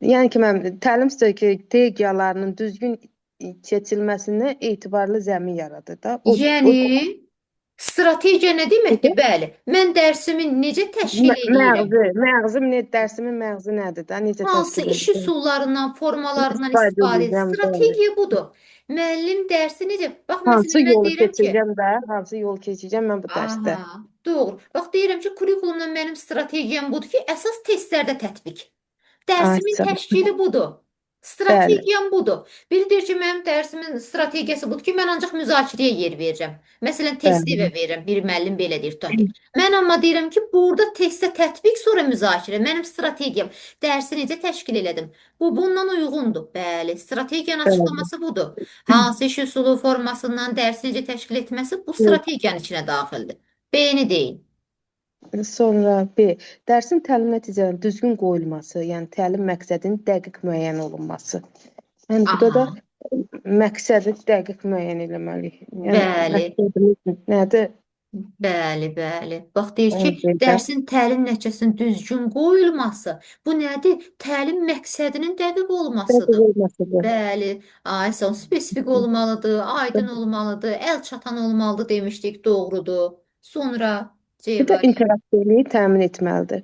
Yəni ki, mən təlim strategiyalarının düzgün seçilməsinə etibarlı zəmin yaradır da.
Yəni strategiya nə deməkdir? Bəli. Mən dərsimi necə təşkil edirəm?
Dərsimin məğzi nədir da? Necə
Hansı
təşkil
iş üsullarından, formalarından
İstifadə
istifadə edir?
edəcəm,
Strategiya budur. Müəllim dərsi necə? Bax,
Hansı
məsələn, mən
yolu
deyirəm ki,
keçəcəm də, hansı yol keçəcəm mən bu dərsdə.
aha, doğru. Bax, deyirəm ki, kurikulumdan mənim strategiyam budur ki, əsas testlərdə tətbiq. Dərsimin
Ay,
təşkili budur. Strategiyam budur. Biri deyir ki, mənim dərsimin strategiyası budur ki, mən ancaq müzakirəyə yer verirəm. Məsələn, testi
Bəli.
verirəm. Bir müəllim belə deyir, tutaq ki. Mən amma deyirəm ki, burada testə tətbiq, sonra müzakirə. Mənim strategiyam. Dərsi necə təşkil elədim? Bu bundan uyğundur. Bəli, strategiyanın
Bəli.
açıqlaması budur. Hansı iş üsulu formasından dərsi necə təşkil etməsi bu strategiyanın içinə daxildir. B-ni deyin.
Sonra B. Dərsin təlim nəticələrinin düzgün qoyulması, yəni təlim məqsədinin dəqiq müəyyən olunması. Yəni burada da məqsədi dəqiq müəyyən eləməliyik. Yəni
Bəli.
məqsədimiz nədir?
Bəli, bəli. Bax deyir ki,
Belə
dərsin təlim nəticəsinin düzgün qoyulması, bu nədir? Təlim məqsədinin dəqiq olmasıdır.
olmasıdır.
Bəli, Aysən spesifik olmalıdır, aydın olmalıdır, əl çatan olmalıdır demişdik, doğrudur. Sonra C
Bir də
variantı.
interaktivliyi təmin etməlidir.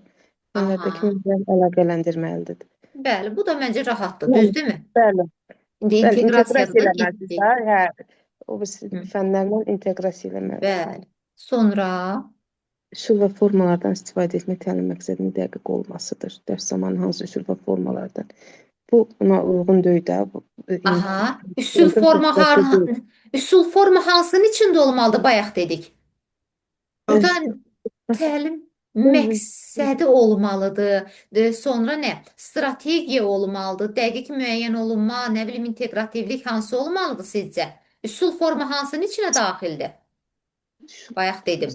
Fənlərdəki
Aha,
mövzuları əlaqələndirməlidir.
bəli, bu da məncə rahatdır,
Yəni,
düzdürmü?
bəli,
İndi
bəli, inteqrasiya
inteqrasiyadan
eləməlidir
getdik.
də, hə, o birisi
Hı,
fənlərlə inteqrasiya eləməlidir.
bəli. Sonra
Üsul və formalardan istifadə etmək təlim məqsədinin dəqiq olmasıdır. Dərs zamanı hansı üsul və formalardan? Bu buna uyğun deyil də. Bu,
aha,
inteqrasiya
üsul forma hansının içində olmalıdır bayaq dedik. Burada təlim
deyil.
məqsədi olmalıdır. Sonra nə? Strategiya olmalıdır. Dəqiq müəyyən olunma, nə bilim inteqrativlik hansı olmalıdır sizcə? Üsul forma hansının içinə daxildir? Bayaq dedim.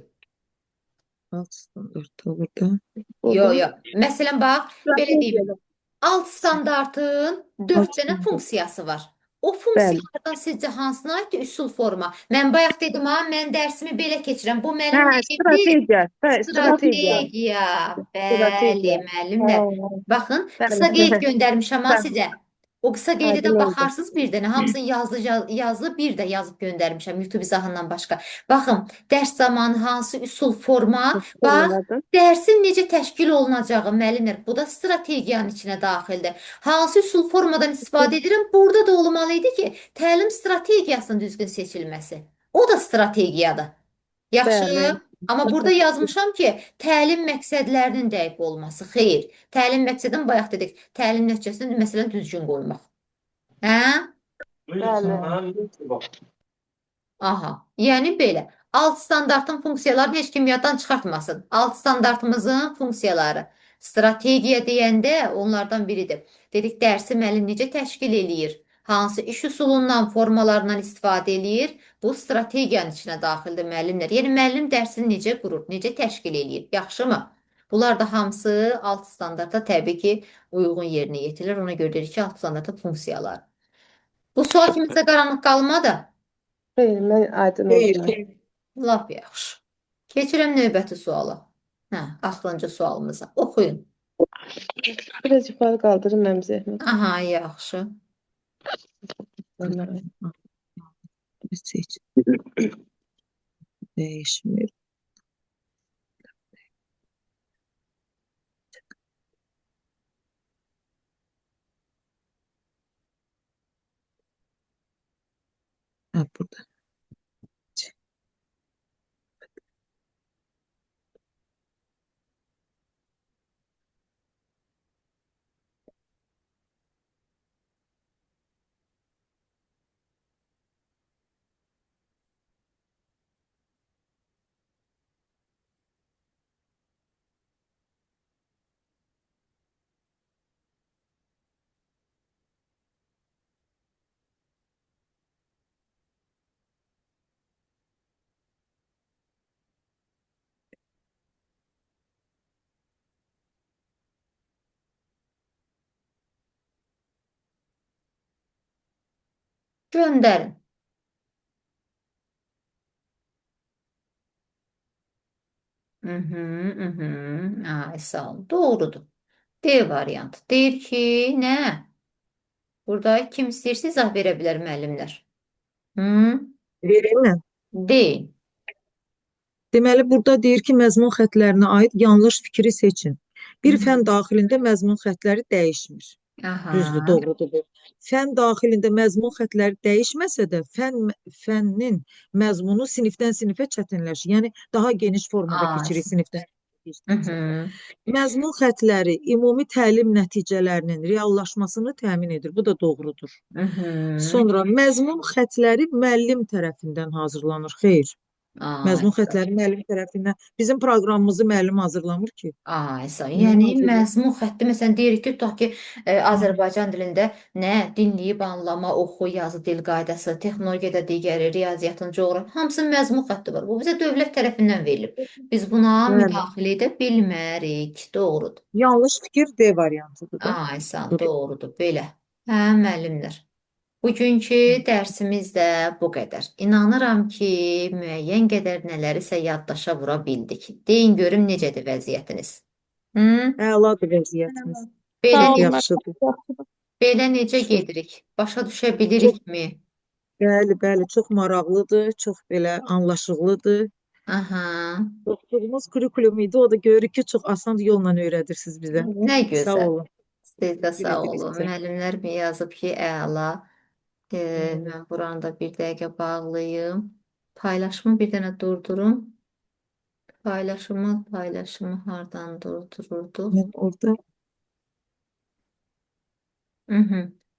Alt standartda burada.
Yo, yo. Məsələn, bax, belə deyim.
Strategiya.
Alt standartın 4
Alt
dənə
standart.
funksiyası var. O
Bəli.
funksiyalardan sizcə hansına aiddir üsul forma? Mən bayaq dedim ha, mən dərsimi belə keçirəm. Bu mənim
Hə,
nəyimdir?
strategiya. Hə, strategiya.
Strategiya. Bəli,
Strategiya.
müəllimlər.
Hə,
Baxın,
bəli.
qısa qeyd göndərmişəm ha
Bəli.
sizə. O qısa qeydə
Aydın
də
oldu.
baxarsınız bir dənə. Hamısını yazılı bir də yazıb göndərmişəm YouTube izahından başqa. Baxın, dərs zamanı hansı üsul forma, bax,
Formalardan.
dərsin necə təşkil olunacağı müəllimlər. Bu da strategiyanın içinə daxildir. Hansı üsul formadan istifadə edirəm? Burada da olmalı idi ki, təlim strategiyasının düzgün seçilməsi. O da strategiyadır. Yaxşı.
Bəli.
Amma burada yazmışam ki, təlim məqsədlərinin dəqiq olması. Xeyr. Təlim məqsədini bayaq dedik. Təlim nəticəsini məsələn düzgün qoymaq. Hə?
Bəli.
Aha. Yəni belə. Alt standartın funksiyalarını heç kim yaddan çıxartmasın. Alt standartımızın funksiyaları. Strategiya deyəndə onlardan biridir. Dedik dərsi müəllim necə təşkil eləyir? Hansı iş üsulundan, formalarından istifadə eləyir? Bu strategiyanın içinə daxildir müəllimlər. Yəni müəllim dərsini necə qurur, necə təşkil eləyir? Yaxşımı? Bunlar da hamısı alt standarta təbii ki, uyğun yerinə yetirilir. Ona görə deyirik ki, alt standartın funksiyaları. Bu sual kiminsə qaranlıq qalmadı?
Xeyr, mən aydın oldum.
Lap yaxşı. Keçirəm növbəti suala. Hə, axırıncı sualımıza. Oxuyun.
Biraz yuxarı qaldırın mənim zəhmət.
Aha, yaxşı.
Seç. Değişmir. Ha, burada.
Göndərin. Ay, sağ olun. Doğrudur. D variantı. Deyir ki, nə? Burada kim istəyirsə izah verə bilər müəllimlər.
Vereyim mi?
Deyin.
Deməli, burada deyir ki, məzmun xəttlərinə aid yanlış fikri seçin. Bir fən daxilində məzmun xəttləri dəyişmir.
Aha.
Düzdür, doğrudur bu. Fən daxilində məzmun xəttləri dəyişməsə də, fənnin məzmunu sinifdən sinifə çətinləşir. Yəni, daha geniş formada
Ay.
keçirik sinifdən.
Mhm.
Məzmun xəttləri ümumi təlim nəticələrinin reallaşmasını təmin edir. Bu da doğrudur.
Mhm.
Sonra məzmun xəttləri müəllim tərəfindən hazırlanır. Xeyr.
Ay.
Məzmun xəttləri müəllim tərəfindən. Bizim proqramımızı müəllim hazırlamır ki.
Ay, sağ. Yəni məzmun xətti məsələn deyirik ki, tutaq ki, Azərbaycan dilində nə dinləyib anlama, oxu, yazı, dil qaydası, texnologiyada digəri, riyaziyyatın, coğrafiya, hamısının məzmun xətti var. Bu bizə dövlət tərəfindən verilib. Biz buna müdaxilə edə bilmərik. Doğrudur.
Yanlış fikir D variantıdır da.
Ay, sağ, doğrudur. Belə. Hə, müəllimlər. Bugünkü dərsimiz də bu qədər. İnanıram ki, müəyyən qədər nələrisə yaddaşa vura bildik. Deyin görüm necədir vəziyyətiniz? Hı?
Əladır vəziyyətimiz.
Belə,
Sağ
Çox
olun.
yaxşıdır.
belə necə
Çox,
gedirik? Başa düşə
çox,
bilirikmi?
bəli, çox maraqlıdır, çox belə anlaşılıdır.
Aha,
Oxuduğumuz kurikulum idi, o da görürük ki, çox asan yolla öyrədirsiniz bizə.
nə
Sağ
gözəl.
olun.
Siz də
Təşəkkür
sağ
edirik
olun.
sizə.
Müəllimlər bir yazıb ki, əla. Mən buranı da bir dəqiqə bağlayım. Paylaşımı bir dənə durdurum. Paylaşımı hardan durdururduq?
Yəni orada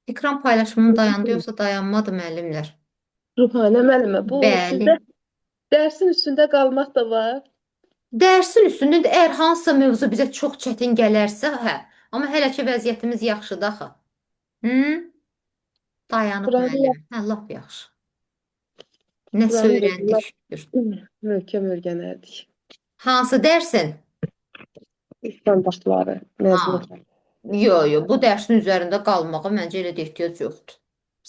Ekran paylaşımım dayandı, yoxsa dayanmadı müəllimlər?
Ruhanə müəllimə, bu
Bəli.
sizdə dərsin üstündə qalmaq da var.
Dərsin üstündə də əgər hansısa mövzu bizə çox çətin gələrsə, hə. Amma hələ ki vəziyyətimiz yaxşıdır axı. Dayanıb
Buranı
müəllim. Hə, lap yaxşı. Nəsə
buranı da
öyrəndik şükür.
möhkəm öyrənərdik.
Hansı dərsin?
Standartları, məzmun.
Yo, bu dərsin üzərində qalmağa məncə elə də ehtiyac yoxdur.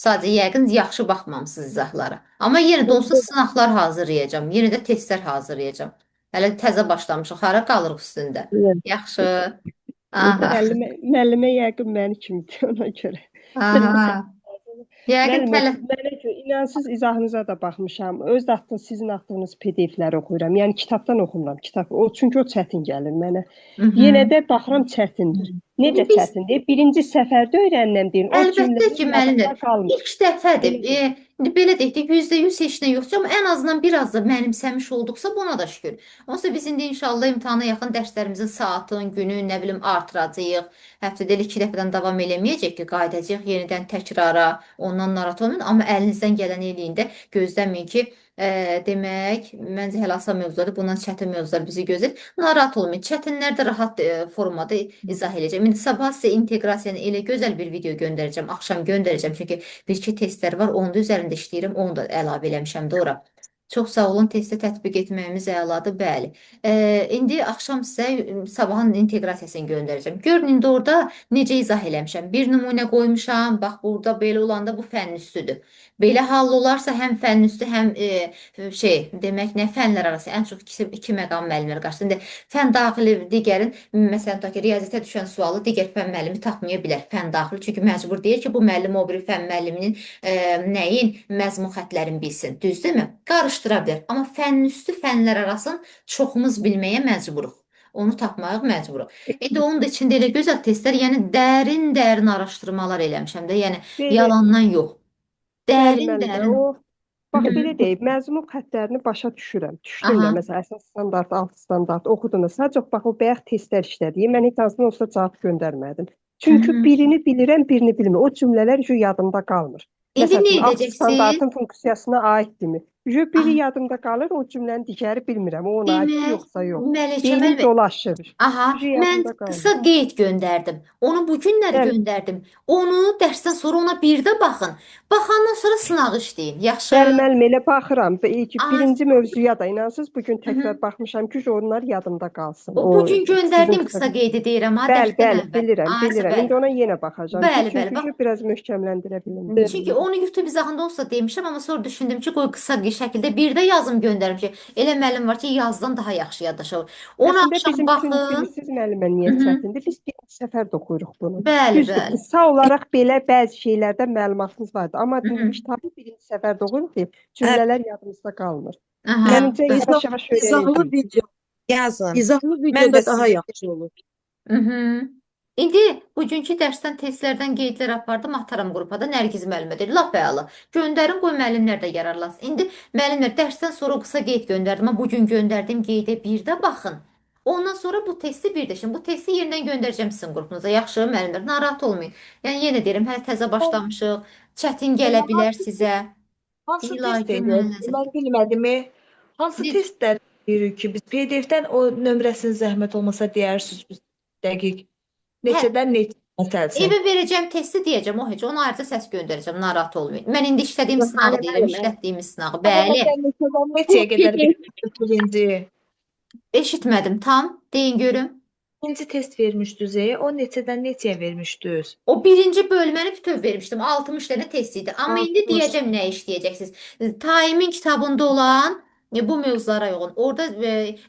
Sadəcə yəqin yaxşı baxmamısınız izahlara. Amma yenə də olsa sınaqlar hazırlayacağam. Yenə də testlər hazırlayacağım. Hələ təzə başlamışıq. Hara qalırıq üstündə? Yaxşı. Aha.
Müəllimə yəqin məni kimidir ona görə.
Aha. Yəqin
Müəllimə, mənə görə inansız izahınıza da baxmışam. Öz atdığınız, sizin atdığınız PDF-ləri oxuyuram. Yəni kitabdan oxumuram. Çünki o çətin gəlir mənə. Yenə də baxıram çətindir. Necə çətindir? Birinci səfərdə öyrənirəm deyin. O
Əlbəttə
cümlələr
ki,
yadımda
müəllimlər.
qalmır.
İlk dəfədir. İndi belə deyək də, %100 heç nə yoxdur, amma ən azından biraz da mənimsəmiş olduqsa buna da şükür. Onsuz biz indi inşallah imtahana yaxın dərslərimizin saatın, günü, nə bilim artıracağıq. Həftədə 2 dəfədən davam eləməyəcək ki, qayıdacağıq yenidən təkrara. Ondan narahat olmayın, amma əlinizdən gələn eləyin də gözləməyin ki, demək, məncə hələ asan mövzudur. Bundan çətin mövzular bizi gözləyir. Narahat olmayın. Çətinlər də rahat formada izah edəcəm. İndi sabah sizə inteqrasiyanı elə gözəl bir video göndərəcəm. Axşam göndərəcəm. Çünki bir-iki testlər var. Onun da üzərində işləyirəm. Onu da əlavə eləmişəm də ora. Çox sağ olun. Testi tətbiq etməyimiz əladır. Bəli. İndi axşam sizə sabahın inteqrasiyasını göndərəcəm. Görün indi orada necə izah eləmişəm. Bir nümunə qoymuşam. Bax burada belə olanda bu fənn üstüdür. Belə hal olarsa həm fənn üstü, həm demək nə fənlər arası ən çox iki məqam müəllimlər qarşısında. İndi fənn daxili digərin, məsələn, tutaq ki, riyaziyyata düşən sualı digər fənn müəllimi tapmaya bilər. Fənn daxili, çünki məcbur deyil ki, bu müəllim o biri fənn müəlliminin nəyin məzmun xəttlərini bilsin. Düzdürmü? Qarışdıra bilər. Amma fənn üstü fənlər arasını çoxumuz bilməyə məcburuq. Onu tapmağa məcburuq. İndi onun da içində elə gözəl testlər, yəni dərin araşdırmalar eləmişəm də, yəni yalandan yox.
Bəli,
Dərin.
müəllimə, bax belə deyib, məzmun xəttlərini başa düşürəm. Düşdüm də, məsələn, əsas standart, alt standart oxudum da. Sadəcə bax o bayaq testlər işlədi. Mən heç hansına olsa cavab göndərmədim. Çünki birini bilirəm, birini bilmirəm. O cümlələr yadımda qalmır.
İndi nə
Məsələn, alt
edəcəksiniz?
standartın funksiyasına aiddirmi? Biri yadımda qalır, o cümlənin digəri bilmirəm. O ona aiddir,
Demək,
yoxsa yox.
Məlikə
Beynim
müəllimə,
dolaşır.
aha,
Biri
mən
yadımda qalmır.
qısa qeyd göndərdim. Onu bu günləri
Bəli.
göndərdim. Onu dərsdən sonra ona bir də baxın. Baxandan sonra sınaq işləyin. Yaxşı.
Bəli, müəllim, elə baxıram.
Aha.
Birinci mövzuya da inansız bugün təkrar baxmışam ki, onlar yadımda qalsın.
O bu gün göndərdiyim
sizin
qısa qeydi deyirəm ha,
Bəli,
dərsdən
bəli,
əvvəl.
bilirəm,
Aysə,
bilirəm.
bəli.
İndi ona yenə baxacağam.
Bəli,
Çünki
bax.
biraz möhkəmləndirə bilim.
Çünki onu YouTube izahında olsa demişəm, amma sonra düşündüm ki, qoy qısa şəkildə bir də yazım göndərim ki, elə müəllim var ki, yazdan daha yaxşı yaddaşa olur. Onu
Əslində
axşam
bizim üçün
baxın.
bilirsiniz müəllimə niyə çətindir? Biz birinci səfər də oxuyuruq bunu.
Bəli,
Düzdür,
bəli.
qısa olaraq belə bəzi şeylərdə məlumatımız vardı. Amma kitabı birinci səfərdə oxuyuruq ki, cümlələr yadımızda qalmır.
Aha.
Məncə yavaş-yavaş
İzahlı
öyrənəcəyik.
video,
Yazın.
izahlı
Mən
videoda
də
daha
sizə
yaxşı olur.
İndi bugünkü dərsdən testlərdən qeydlər apardım, ataram qrupa da Nərgiz müəllimə dedi. Lap əla. Göndərin, qoy müəllimlər də yararlansın. İndi müəllimlər dərsdən sonra qısa qeyd göndərdim, amma bugün göndərdiyim qeydə bir də baxın. Ondan sonra bu testi bir də şimdi bu testi yenidən göndərəcəm sizin qrupunuza. Yaxşı müəllimlər, narahat olmayın. Yəni yenə deyirəm, hələ təzə başlamışıq. Çətin gələ bilər sizə.
Hansı
İlahi
test
mənə
edir?
nəzər.
Mən bilmədim. Hansı
Biz-
testlər deyirik ki, biz PDF-dən o nömrəsini zəhmət olmasa deyərsiniz biz dəqiq. Neçədən neçə məsəlsin.
Evə verəcəm testi deyəcəm, o heç. Ona ayrıca səs göndərəcəm, narahat olmayın. Mən indi işlədiyim sınağı deyirəm, işlətdiyim sınağı. Bəli.
Neçəyə qədər birinci?
Eşitmədim tam. Deyin görüm.
ikinci test vermişdiniz, o neçədən neçəyə vermişdiniz?
O birinci bölməni bütöv vermişdim. 60 dənə test idi. Amma indi
60.
deyəcəm nə işləyəcəksiniz. Taimin kitabında olan bu mövzulara uyğun. Orada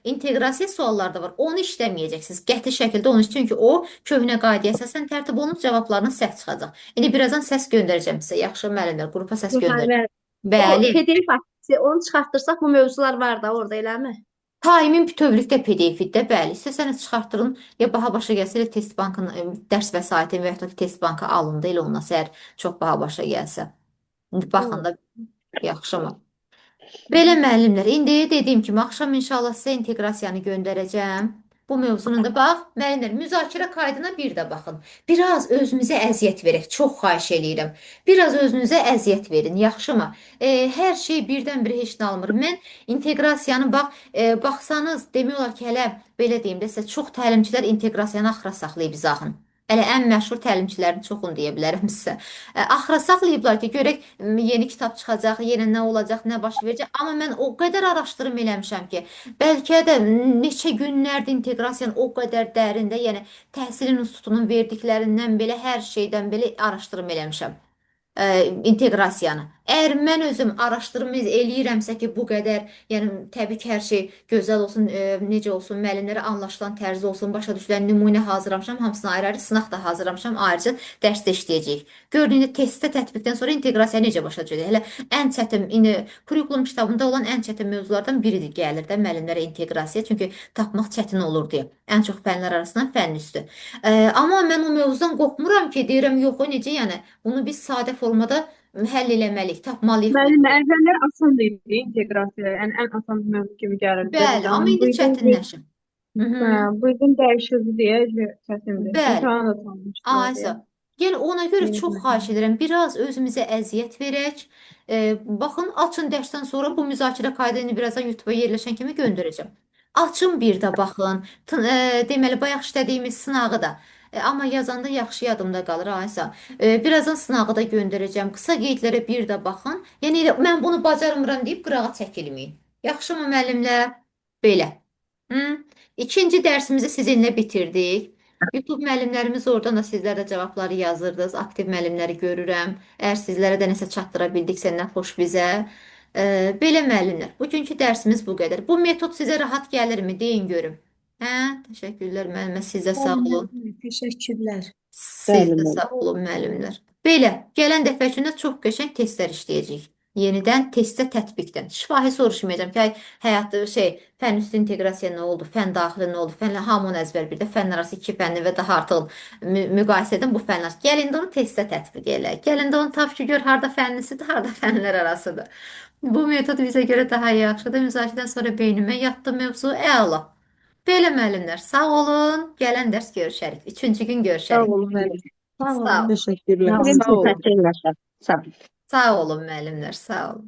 inteqrasiya sualları da var. Onu işləməyəcəksiniz. Qəti şəkildə onu çünki o köhnə qaydaya əsasən tərtib olunub cavablarınız səhv çıxacaq. İndi birazdan səs göndərəcəm sizə. Yaxşı müəllimlər, qrupa səs göndərəcəm.
O
Bəli.
PDF aksesi onu çıxartırsaq bu mövzular var da orada, eləmi?
Taimin bütövlükdə PDF-də, bəli. İstəsəniz çıxartdırın, ya baha başa gəlsə elə test bankının dərs vəsaitin və ya da ki, test bankı alındı, elə ondan əgər çox baha başa gəlsə. İndi baxın da yaxşımı? Belə müəllimlər, indi dediyim kimi axşam inşallah sizə inteqrasiyanı göndərəcəm. Bu mövzunun da bax, müəllimlər, müzakirə qaydına bir də baxın. Biraz özünüzə əziyyət verək, çox xahiş eləyirəm. Biraz özünüzə əziyyət verin, yaxşımı? Hər şey birdən-birə heç nə almır. Mən inteqrasiyanı baxsanız, demək olar ki, hələ belə deyim də sizə çox təlimçilər inteqrasiyanı axıra saxlayıb izahın. Elə ən məşhur təlimçilərin çoxunu deyə bilərəm sizə. Axıra saxlayıblar ki, görək yeni kitab çıxacaq, yenə nə olacaq, nə baş verəcək. Amma mən o qədər araşdırım eləmişəm ki, bəlkə də neçə günlərdir inteqrasiyanın o qədər dərində, yəni təhsil institutunun verdiklərindən belə hər şeydən belə araşdırım eləmişəm. İnteqrasiyanı. Əgər mən özüm araşdırma eləyirəmsə ki, bu qədər, yəni təbii ki, hər şey gözəl olsun, necə olsun, müəllimlərə anlaşılan tərzi olsun, başa düşülən nümunə hazırlamışam, hamısını ayrı-ayrı sınaq da hazırlamışam, ayrıca dərsdə işləyəcəyik. Gördüyünüz testdə tətbiqdən sonra inteqrasiya necə başa düşülür? Hələ ən çətin, indi kurikulum kitabında olan ən çətin mövzulardan biridir gəlir də müəllimlərə inteqrasiya, çünki tapmaq çətin olur deyə. Ən çox fənlər arasından fənn üstü. Amma mən o mövzudan qorxmuram ki, deyirəm yox, o necə, yəni bunu biz sadə formada həll eləməliyik, tapmalıyıq.
Müəllim, əvvəllər asan idi inteqrasiya, yəni ən asan mövzu kimi gəlirdi.
Bəli, amma indi çətinləşir.
Bu gün dəyişildi deyə çətindir.
Bəli.
İmtahan da tanımışdılar
Aysa. Yəni ona görə çox xahiş edirəm, biraz özümüzə əziyyət verək. Baxın, açın dərsdən sonra bu müzakirə qaydını birazdan YouTube-a yerləşən kimi göndərəcəm. Açın bir də baxın. Deməli, bayaq işlədiyimiz sınağı da. Amma yazanda yaxşı yadımda qalır, Aysa. Birazdan sınağı da göndərəcəm. Qısa qeydlərə bir də baxın. Yəni mən bunu bacarmıram deyib qırağa çəkilməyin. Yaxşımı müəllimlər? Belə. İkinci dərsimizi sizinlə bitirdik. YouTube müəllimlərimiz oradan da sizlər də cavabları yazırdınız. Aktiv müəllimləri görürəm. Əgər sizlərə də nəsə çatdıra bildiksə nə xoş bizə. Belə müəllimlər. Bugünkü dərsimiz bu qədər. Bu metod sizə rahat gəlirmi? Deyin görüm. Hə? Təşəkkürlər müəllimə. Siz də sağ olun.
Təşəkkürlər.
Siz də sağ olun müəllimlər. Belə, gələn dəfə üçün də çox qəşəng testlər işləyəcəyik. Yenidən testdə tətbiqdən. Şifahi soruşmayacağım ki, həyatda fənn üstü inteqrasiya nə oldu, fənn daxili nə oldu, fənlə hamını əzbər bir də fənn arası iki fənni və daha artıq müqayisə edin bu fənlər. Gəlin də onu testdə tətbiq elə. Gəlin də onu tap ki, gör harda fənnisidir, harda fənlər arasıdır. Bu metod bizə görə daha yaxşıdır. Müzakirədən sonra beynimə yatdı mövzu, əla. Belə müəllimlər, sağ olun. Gələn dərs görüşərik. Üçüncü gün görüşərik.
Sağ olun müəllim.
Sağ olun.
Təşəkkürlər.
Sağ olun.
Sağ olun.
Sağ olun müəllimlər, sağ olun.